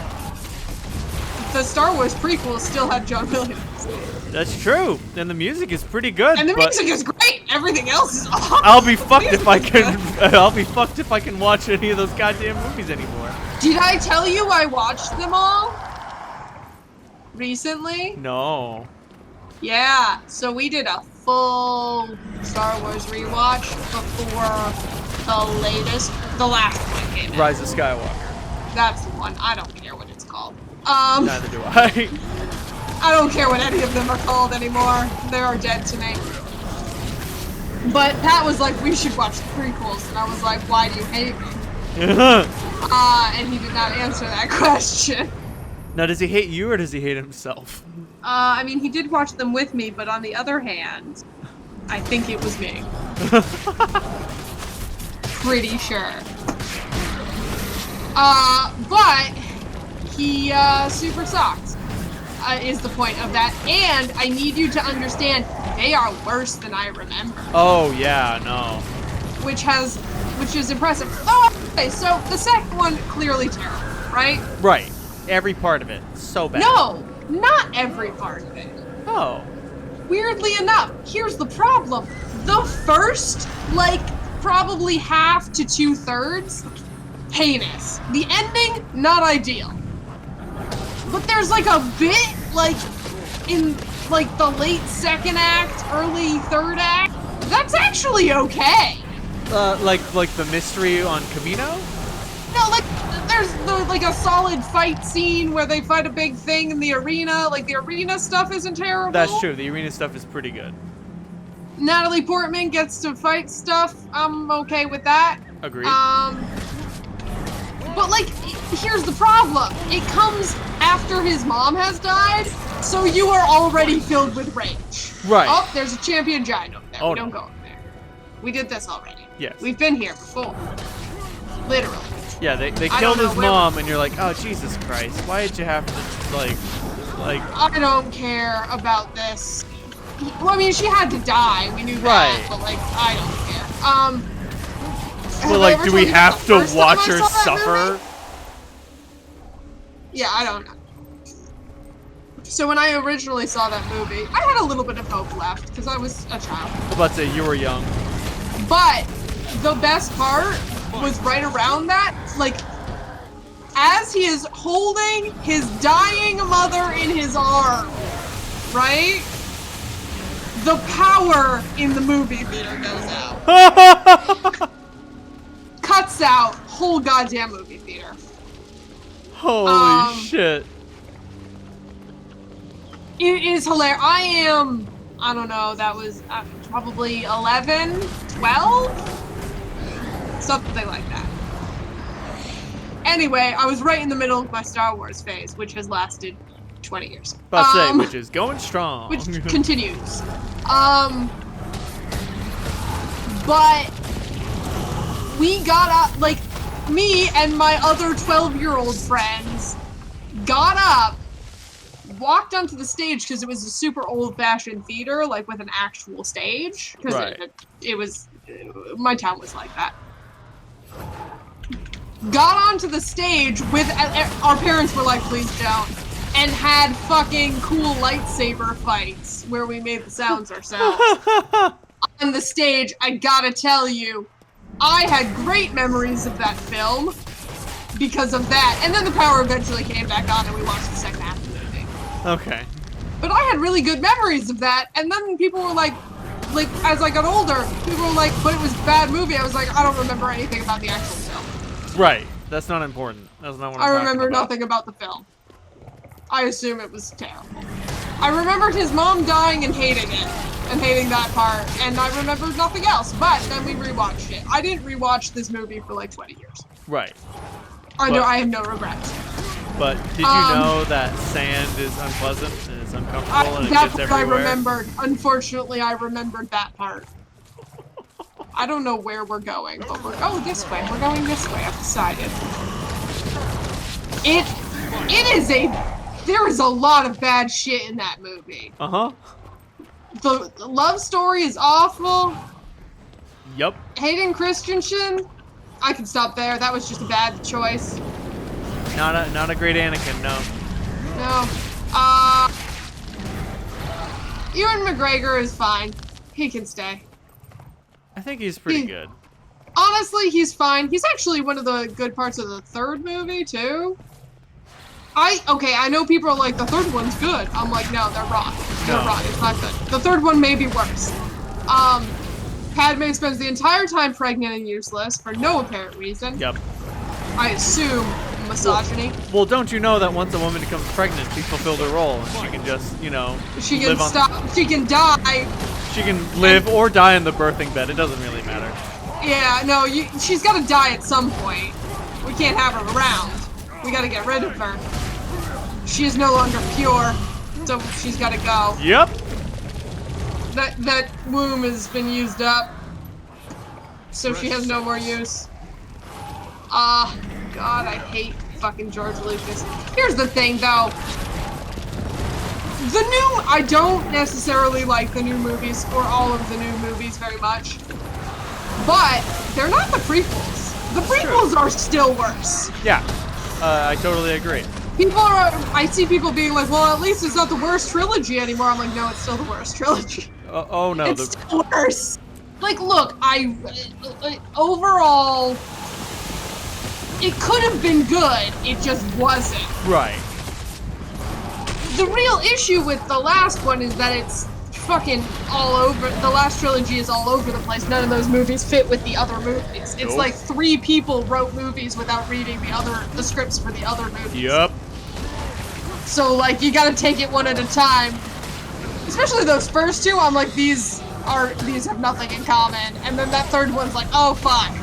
the Star Wars prequels still had John Williams. That's true, and the music is pretty good. And the but music is great. Everything else is awful. I'll be fucked if I can. I'll be fucked if I can watch any of those goddamn movies anymore. Did I tell you I watched them all recently? No. Yeah. So we did a full Star Wars rewatch before the last one came out. Rise of Skywalker. That's the one. I don't care what it's called. Neither do I. I don't care what any of them are called anymore. They are dead to me. But Pat was like, we should watch the prequels. And I was like, why do you hate me? And he did not answer that question. Now, does he hate you or does he hate himself? I mean, he did watch them with me, but on the other hand, I think it was me. Pretty sure. But he super sucked. Is the point of that. And I need you to understand, they are worse than I remember. Oh, yeah, no. Which is impressive. Oh, okay, so the second one, clearly terrible, right? Right. Every part of it. So bad. No, not every part of it. Oh. Weirdly enough, here's the problem. The first, like, probably half to 2/3, heinous. The ending, not ideal. But there's like a bit, like, in, like, the late second act, early third act, that's actually okay. Like the mystery on Camino? No, like, there's like a solid fight scene where they fight a big thing in the arena. Like, the arena stuff isn't terrible. That's true. The arena stuff is pretty good. Natalie Portman gets to fight stuff. I'm okay with that. Agreed. But, like, here's the problem. It comes after his mom has died, so you are already filled with rage. Right. Oh, there's a champion giant over there. Oh, we don't no. go over there. We did this already. Yes. We've been here before. Literally. Yeah, they I killed don't his know, mom, and you're like, oh, Jesus Christ. Why did you have to, like... I don't care about this. Well, I mean, she had to die. We knew Right. that, but, like, I don't care. Well, like, do we have to watch her suffer? Yeah, I don't know. So when I originally saw that movie, I had a little bit of hope left, because I was a child. I was about to say, you were young. But the best part was right around that, like, as he is holding his dying mother in his arms, right? The power in the movie theater goes out. Cuts out whole goddamn movie theater. Holy shit. It is hilarious. I don't know, that was probably 11, 12? Something like that. Anyway, I was right in the middle of my Star Wars phase, which has lasted 20 years. About to say, which is going strong. Which continues. But we got up, like, me and my other 12-year-old friends got up, walked onto the stage because it was a super old-fashioned theater, like with an actual stage. Because Right. it was, my town was like that. Got onto the stage with, our parents were like, please don't, and had fucking cool lightsaber fights where we made the sounds ourselves. On the stage, I gotta tell you, I had great memories of that film because of that. And then the power eventually came back on and we watched the second half of the movie. Okay. But I had really good memories of that. And then people were like, as I got older, people were like, but it was a bad movie. I was like, I don't remember anything about the actual film. Right. That's not important. That's not what I'm I talking remember about. nothing about the film. I assume it was terrible. I remembered his mom dying and hating it. And hating that part. And I remembered nothing else. But then we rewatched it. I didn't rewatch this movie for like 20 years. Right. I have no regrets. But did you know that sand is unpleasant and it's uncomfortable and it That's gets what everywhere? I remembered. Unfortunately, I remembered that part. I don't know where we're going, but this way. We're going this way. I've decided. There is a lot of bad shit in that movie. Uh-huh. The love story is awful. Yup. Hayden Christensen, I can stop there. That was just a bad choice. Not a great Anakin, no. No. Ewan McGregor is fine. He can stay. I think he's pretty good. Honestly, he's fine. He's actually one of the good parts of the third movie, too. I know people are like, the third one's good. I'm like, no, they're wrong. They're wrong. It's not good. The third one may be worse. Padme spends the entire time pregnant and useless for no apparent reason. Yep. I assume misogyny. Well, don't you know that once a woman becomes pregnant, she fulfills her role and she can just, She can live on. she can die. She can live or die in the birthing bed. It doesn't really matter. Yeah, no, she's got to die at some point. We can't have her around. We got to get rid of her. She is no longer pure, so she's got to go. Yep. That womb has been used up, so she has no more use. God, I hate fucking George Lucas. Here's the thing, though. I don't necessarily like the new movies, or all of the new movies very much. But, they're not the prequels. The prequels are still worse. Yeah, I totally agree. I see people being like, well, at least it's not the worst trilogy anymore. I'm like, no, it's still the worst trilogy. Oh no. It's still worse. Like, look, overall, it could have been good, it just wasn't. Right. The real issue with the last one is that it's fucking all over. The last trilogy is all over the place. None of those movies fit with the other movies. It's like 3 people wrote movies without reading the scripts for the other movies. Yep. So, like, you gotta take it one at a time. Especially those first 2, I'm like, these have nothing in common. And then that third one's like, oh, fuck.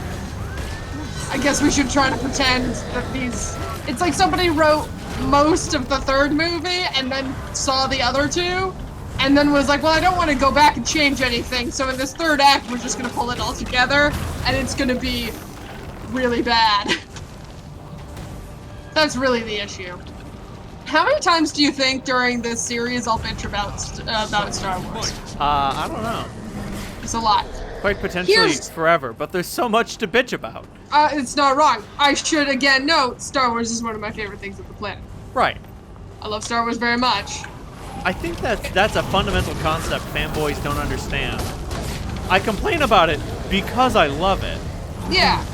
I guess we should try to pretend that these... It's like somebody wrote most of the third movie and then saw the other 2 and then was like, well, I don't want to go back and change anything, so in this third act, we're just gonna pull it all together, and it's gonna be really bad. That's really the issue. How many times do you think during this series I'll bitch about Star Wars? I don't know. It's a lot. Quite potentially forever, but there's so much to bitch about. It's not wrong. I should again note, Star Wars is one of my favorite things on the planet. Right. I love Star Wars very much. I think that's a fundamental concept fanboys don't understand. I complain about it because I love it. Yeah.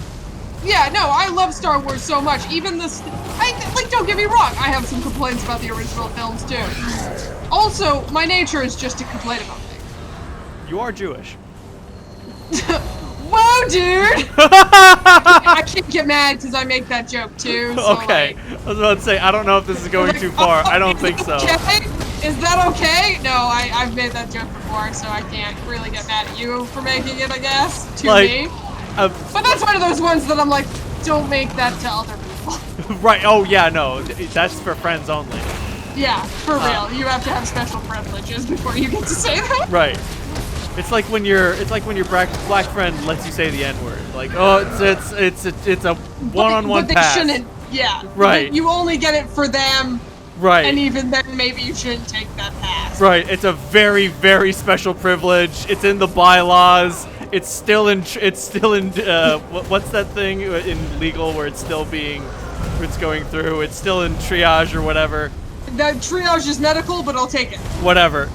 Yeah, no, I love Star Wars so much. Even this, don't get me wrong, I have some complaints about the original films too. Also, my nature is just to complain about things. You are Jewish. Whoa, dude! I can't get mad because I make that joke too. So okay, I was about to say, I don't know if this is going too far. I don't think so. Okay? Is that okay? No, I've made that joke before, so I can't really get mad at you for making it, I guess, to me. But that's one of those ones that I'm like, don't make that to other people. Right, oh yeah, no, that's for friends only. Yeah, for real. You have to have special privileges before you get to say that. Right. It's like when your black friend lets you say the N-word. Like, oh, it's a one-on-one pass. Yeah. Right. You only get it for them. Right. And even then, maybe you shouldn't take that pass. Right. It's a very, very special privilege. It's in the bylaws. It's still in. What's that thing in legal where it's still it's going through. It's still in triage or whatever. The triage is medical, but I'll take it. Whatever.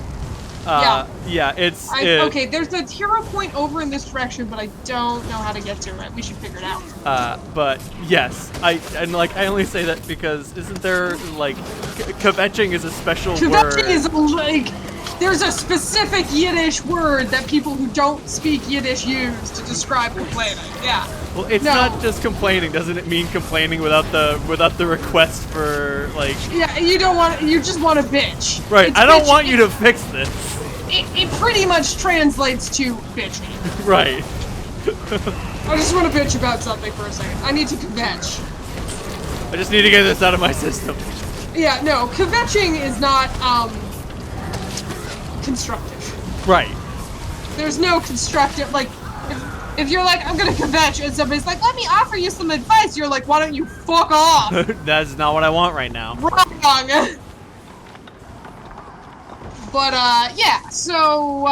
Yeah. Yeah. Okay. There's a hero point over in this direction, but I don't know how to get to it. We should figure it out. But yes, I only say that because isn't there like kvetching is a special word. Kvetching is like there's a specific Yiddish word that people who don't speak Yiddish use to describe complaining. Yeah. Well, it's not just complaining. Doesn't it mean complaining without the request for like? Yeah, you just want to bitch. Right. It's I don't want you to fix this. It pretty much translates to bitching. Right. I just want to bitch about something for a second. I need to kvetch. I just need to get this out of my system. Yeah, no, kvetching is not constructive. Right. There's no constructive, like, if you're like, I'm gonna kvetch, and somebody's like, let me offer you some advice, you're like, why don't you fuck off? That's not what I want right now. Wrong. But, yeah, so,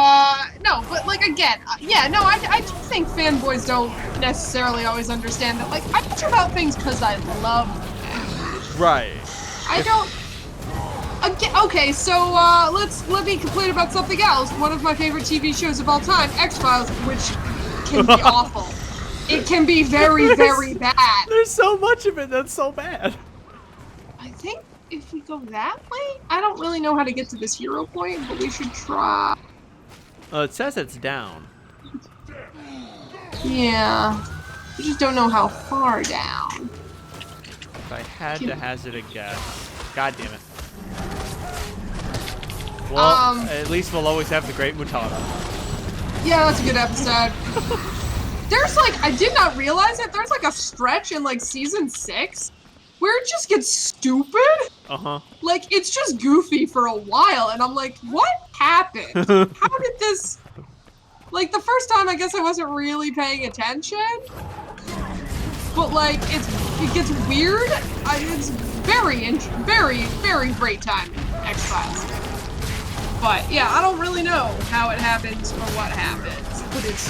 no, but, like, again, yeah, no, I do think fanboys don't necessarily always understand that, like, I bitch about things because I love them. Right. I don't... Again, okay, so, let me complain about something else. One of my favorite TV shows of all time, X-Files, which can be awful. It can be very, very bad. There's so much of it that's so bad. I think if we go that way, I don't really know how to get to this hero point, but we should try. It says it's down. Yeah. I just don't know how far down. If I had to hazard a guess. God damn it. Well, at least we'll always have the Great Mutata. Yeah, that's a good episode. There's like, I did not realize it, there's like a stretch in like season 6 where it just gets stupid. Uh-huh. Like, it's just goofy for a while, and I'm like, what happened? How did this... Like, the first time, I guess I wasn't really paying attention. But, like, it gets weird. It's very, very great time in X-Files. But, yeah, I don't really know how it happens or what happens. But it's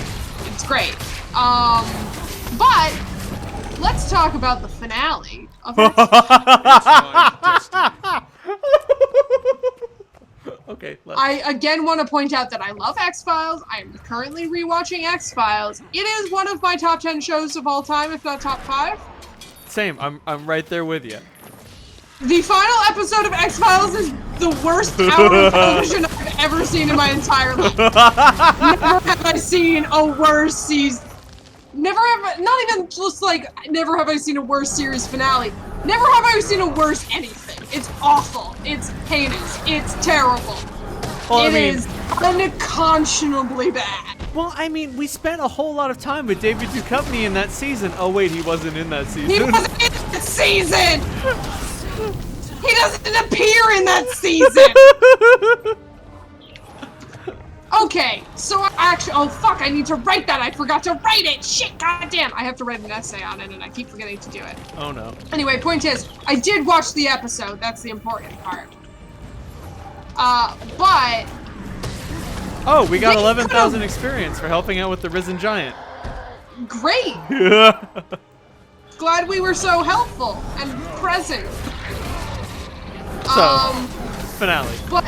great. But, let's talk about the finale of Okay. I again want to point out that I love X-Files. I am currently rewatching X-Files. It is one of my top 10 shows of all time, if not top 5. Same. I'm right there with you. The final episode of X-Files is the worst hour of television I've ever seen in my entire life. Never have I seen a worse season. Never have, not even just like, never have I seen a worse series finale. Never have I seen a worse anything. It's awful. It's heinous. It's terrible. Well, it is unconscionably bad. Well, I mean, we spent a whole lot of time with David Duchovny in that season. Oh, wait, he wasn't in that season. He wasn't in that season! He doesn't appear in that season! Okay, so actually, oh fuck, I need to write that. I forgot to write it. Shit, goddamn. I have to write an essay on it and I keep forgetting to do it. Oh no. Anyway, point is, I did watch the episode. That's the important part. But... Oh, we got 11,000 experience for helping out with the Risen Giant. Great! Glad we were so helpful and present. So, finale. But...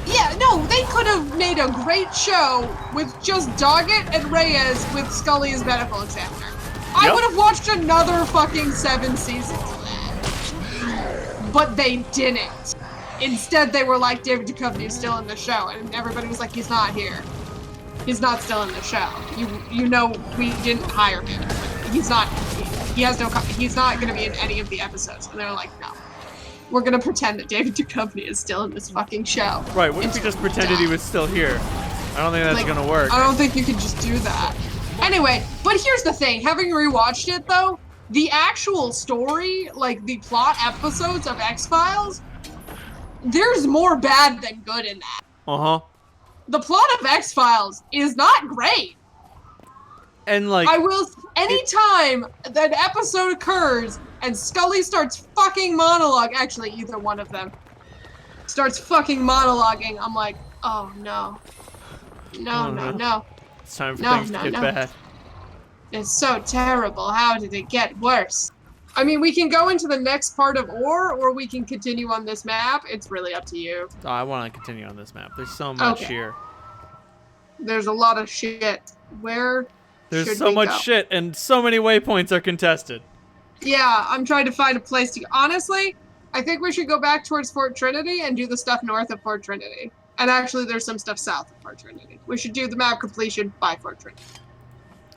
Yeah, no, they could have made a great show with just Doggett and Reyes with Scully as medical examiner. I would have watched another fucking 7 seasons of that. But they didn't. Instead, they were like, David Duchovny is still in the show, and everybody was like, he's not here. He's not still in the show. You know, we didn't hire him. He's not gonna be in any of the episodes. And they're like, no. We're gonna pretend that David Duchovny is still in this fucking show. Right, what if we just pretended he was still here? I don't think that's gonna work. I don't think you can just do that. Anyway, but here's the thing. Having rewatched it, though, the actual story, like the plot episodes of X-Files, there's more bad than good in that. Uh-huh. The plot of X-Files is not great. And like... I will... Anytime that episode occurs and Scully starts fucking monologue. Actually, either one of them starts fucking monologuing. I'm like, oh no. No, Oh, no, no. no. It's time for No, things no, to get no. bad. It's so terrible. How did it get worse? I mean, we can go into the next part of or we can continue on this map. It's really up to you. Oh, I want to continue on this map. There's so much Okay. here. There's a lot of shit. Where There's should so we much go? shit, and so many waypoints are contested. Yeah, I'm trying to find a place to. Honestly, I think we should go back towards Fort Trinity and do the stuff north of Fort Trinity. And actually, there's some stuff south of Fort Trinity. We should do the map completion by Fort Trinity.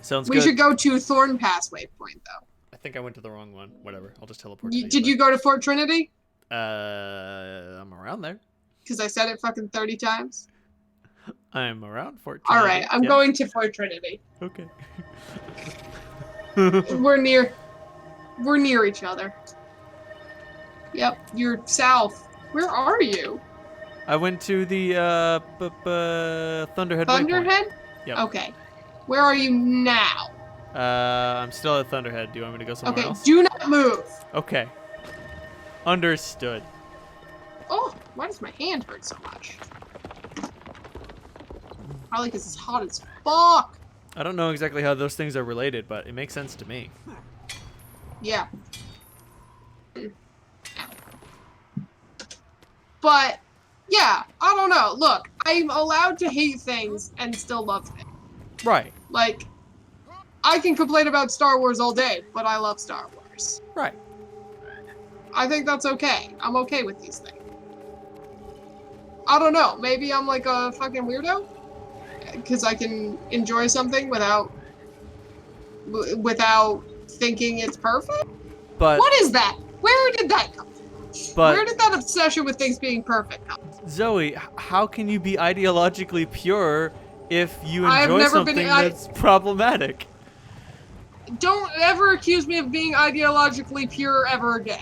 Sounds We good. should go to Thorn Pass waypoint, though. I think I went to the wrong one. Whatever. I'll just teleport. Did you go to Fort Trinity? I'm around there. Because I said it fucking 30 times. I'm around 14. Alright, I'm going to Fort Trinity. Okay. We're near each other. Yep, you're south. Where are you? I went to the Thunderhead. Thunderhead? Waypoint. Yep. Okay. Where are you now? I'm still at Thunderhead. Do you want me to go somewhere Okay, else? do not move. Okay. Understood. Oh, why does my hand hurt so much? Probably because it's hot as fuck. I don't know exactly how those things are related, but it makes sense to me. Yeah. But, yeah, I don't know. Look, I'm allowed to hate things and still love them. Right. Like, I can complain about Star Wars all day, but I love Star Wars. Right. I think that's okay. I'm okay with these things. I don't know. Maybe I'm like a fucking weirdo? Because I can enjoy something without thinking it's perfect? But What is that? Where did that come from? But Where did that obsession with things being perfect come from? Zoe, how can you be ideologically pure if you I have enjoy never something been- that's problematic? Don't ever accuse me of being ideologically pure ever again.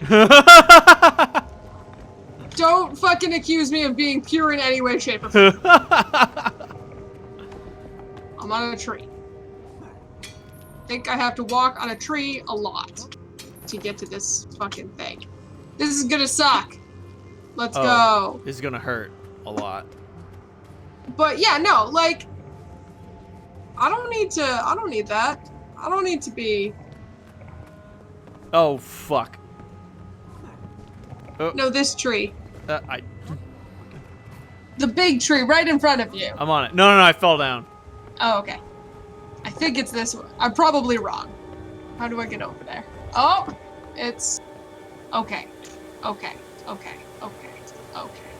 Don't fucking accuse me of being pure in any way, shape, or form. I'm on a tree. I think I have to walk on a tree a lot to get to this fucking thing. This is gonna suck. Let's go. This is gonna hurt a lot. But yeah, no, like, I don't need that. I don't need to be. Oh fuck. No, this tree. I The big tree right in front of you. I'm on it. No, I fell down. Oh, okay. I think it's this one. I'm probably wrong. How do I get over there? Oh, it's... Okay. Okay. Okay. Okay. Okay.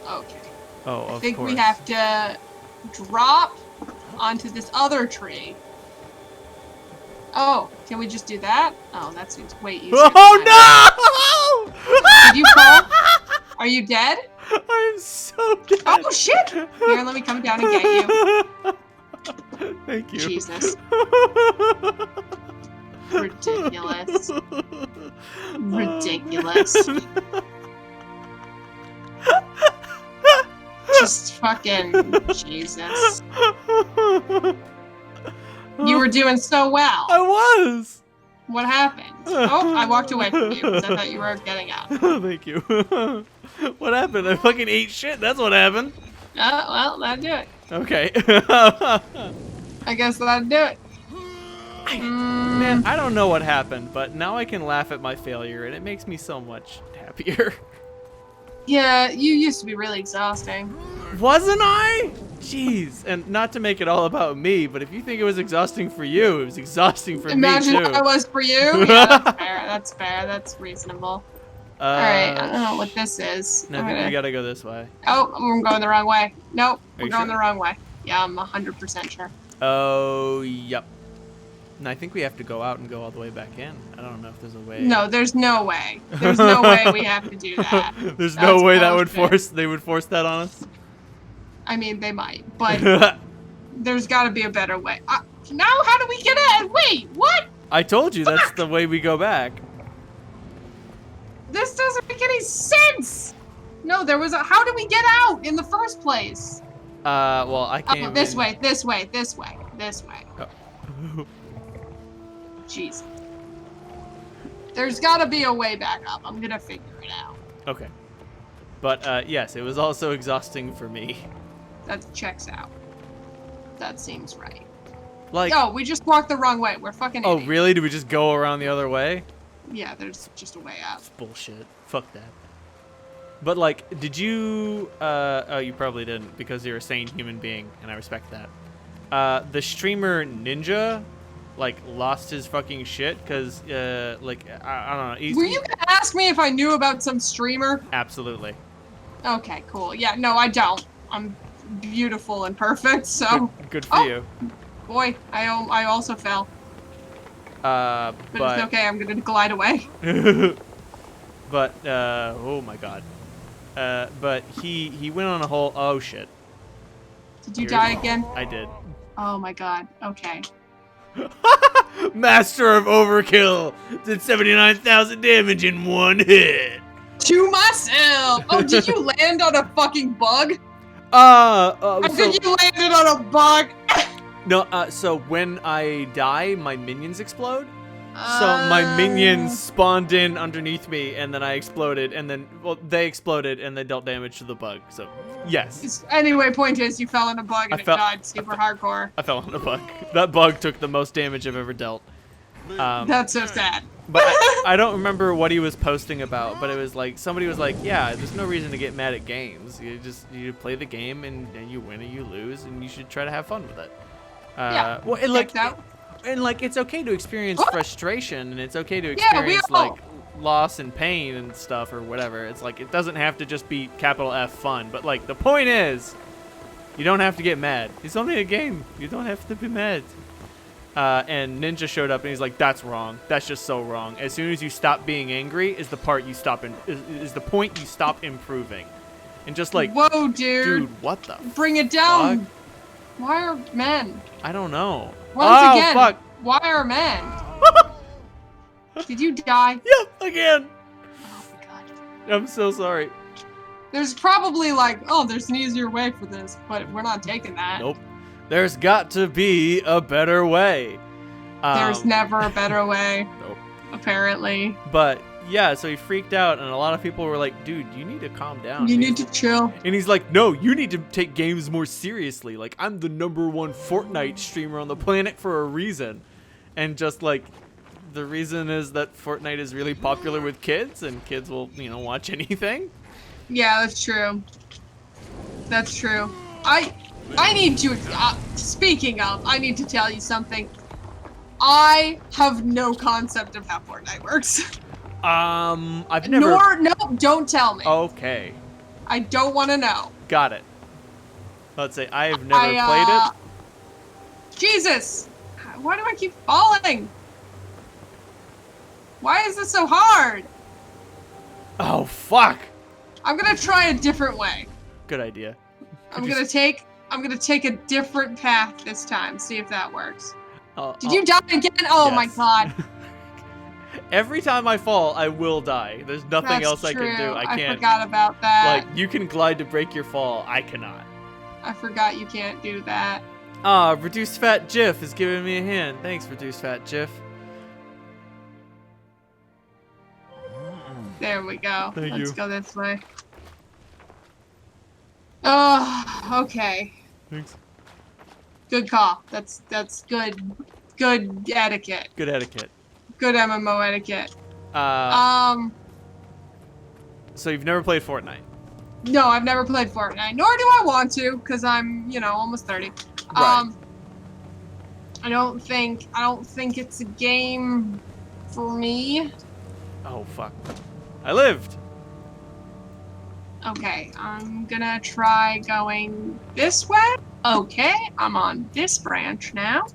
Okay. Oh, of I think course. we have to drop onto this other tree. Oh, can we just do that? Oh, that seems way easier. Oh no! Did you fall? Are you dead? I'm so dead. Oh shit! Here, let me come down and get you. Thank you. Jesus. Ridiculous. Ridiculous. Just fucking Jesus. You were doing so well. I was. What happened? Oh, I walked away from you because I thought you were getting out. Thank you. What happened? I fucking ate shit. That's what happened. Well, that'd do it. Okay. I guess that'd do it. Man, I don't know what happened, but now I can laugh at my failure, and it makes me so much happier. Yeah, you used to be really exhausting. Wasn't I? Jeez. And not to make it all about me, but if you think it was exhausting for you, it was exhausting for Imagine me too. how it was for you. Yeah, that's fair. That's fair. That's reasonable. All right, I don't know what this is. No, I think we gotta go this way. Oh, I'm going the wrong way. Nope, Are we're you going sure? the wrong way. Yeah, I'm 100% sure. Oh, yep. And I think we have to go out and go all the way back in. I don't know if there's a way. No, there's no way. There's no way we have to do that. There's no That's way that would bullshit. they would force that on us. I mean, they might, but there's got to be a better way. Now, how do we get in? Wait, what? I told you that's the way we go back. This doesn't make any sense. No, there was a. How do we get out in the first place? Well, I can't. Oh, this way, this way, this way, this way. Oh. Jeez. There's gotta be a way back up. I'm gonna figure it out. Okay. But yes, it was also exhausting for me. That checks out. That seems right. Like, No, we just walked the wrong way. We're fucking oh, idiots. really? Did we just go around the other way? Yeah, there's just a way out. It's bullshit. Fuck that. But like, did you? Oh, you probably didn't because you're a sane human being, and I respect that. The streamer Ninja, like, lost his fucking shit because, like, I don't know. Were you gonna ask me if I knew about some streamer? Absolutely. Okay, cool. Yeah, no, I don't. I'm beautiful and perfect, so. Good for you. Boy, I also fell. But It's okay. I'm gonna glide away. but oh my god. But he went on a whole. Oh shit. Did you die again? I did. Oh my god. Okay. Master of Overkill did 79,000 damage in one hit. To myself. Oh, did you land on a fucking bug? I think you landed on a bug. No, so when I die, my minions explode. So my minions spawned in underneath me, and then I exploded, and then, well, they exploded, and they dealt damage to the bug. So, yes. Anyway, point is, you fell in a bug and it died super hardcore. I fell in a bug. That bug took the most damage I've ever dealt. That's so sad. But I don't remember what he was posting about, but it was like, somebody was like, yeah, there's no reason to get mad at games. You play the game, and you win or you lose, and you should try to have fun with it. Yeah, well, and like it's okay to experience frustration, and it's okay to experience like loss and pain and stuff or whatever. It's like it doesn't have to just be capital F fun, but like the point is, you don't have to get mad. It's only a game. You don't have to be mad. And Ninja showed up and he's like, "That's wrong. That's just so wrong. As soon as you stop being angry, is the part you stop is the point you stop improving." And just like, whoa, dude, what the? Bring it down. Fuck? Why are men? I don't know. Once again, fuck. Why are men? Did you die? Yep, again. Oh my god. I'm so sorry. There's probably like, oh, there's an easier way for this, but we're not taking that. Nope. There's got to be a better way. There's never a better way. Nope. Apparently. But yeah, so he freaked out, and a lot of people were like, dude, you need to calm down. You need to chill. And he's like, no, you need to take games more seriously. Like, I'm the #1 Fortnite streamer on the planet for a reason. And just like, the reason is that Fortnite is really popular with kids, and kids will, watch anything. Yeah, that's true. That's true. I need to, speaking of, I need to tell you something. I have no concept of how Fortnite works. I've never... No, don't tell me. Okay. I don't want to know. Got it. Let's say I have never played it. Jesus! Why do I keep falling? Why is this so hard? Oh, fuck! I'm gonna try a different way. Good idea. I'm gonna take a different path this time. See if that works. Did you die again? Oh my god. Every time I fall, I will die. There's nothing else I can do. I can't. I forgot about that. Like, you can glide to break your fall. I cannot. I forgot you can't do that. Reduced Fat Jiff is giving me a hand. Thanks, Reduced Fat Jiff. There we go. Let's go this way. Oh, okay. Thanks. Good call. That's good. Good etiquette. Good etiquette. Good MMO etiquette. So you've never played Fortnite? No, I've never played Fortnite. Nor do I want to, because I'm, almost 30. Right. I don't think it's a game for me. Oh fuck. I lived. Okay, I'm gonna try going this way. Okay, I'm on this branch now.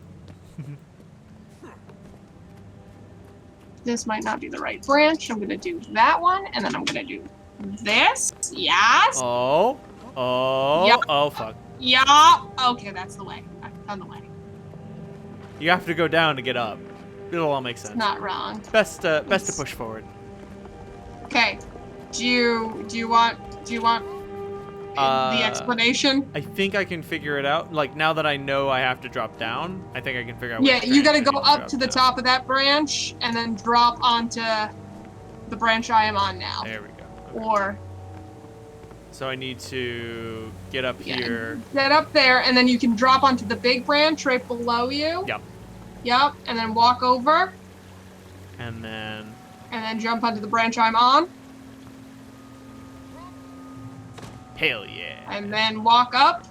This might not be the right branch. I'm gonna do that one, and then I'm gonna do this. Yes. Oh. Yep. Oh fuck. Yeah. Okay, that's the way. I found the way. You have to go down to get up. It'll all make sense. It's not wrong. Best to push forward. Okay. Do you want the explanation? I think I can figure it out. Like, now that I know I have to drop down, I think I can figure out. Yeah, which you gotta branch I go need up drop to the down. top of that branch and then drop onto the branch I am on now. There we go. Okay. Or So I need to get up here. get up there, and then you can drop onto the big branch right below you. Yep. Yep, and then walk over, And then. and then jump onto the branch I'm on, Hell yeah. and then walk up.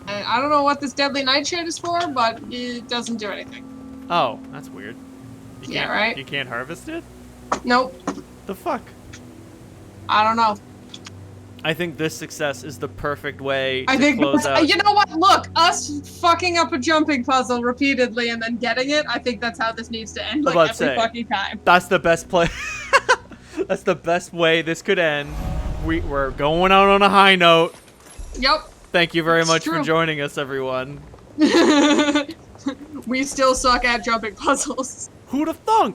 And I don't know what this deadly nightshade is for, but it doesn't do anything. Oh, that's weird. You Yeah, can't, right? You can't harvest it? Nope. The fuck? I don't know. I think this success is the perfect way to I think close that's, out. you know what? Look, us fucking up a jumping puzzle repeatedly and then getting it. I think that's how this needs to end, like about every to say, fucking time. That's the best play. That's the best way this could end. We're going out on a high note. Yep. Thank you very It's much for true. joining us, everyone. We still suck at jumping puzzles. Who'd have thunk?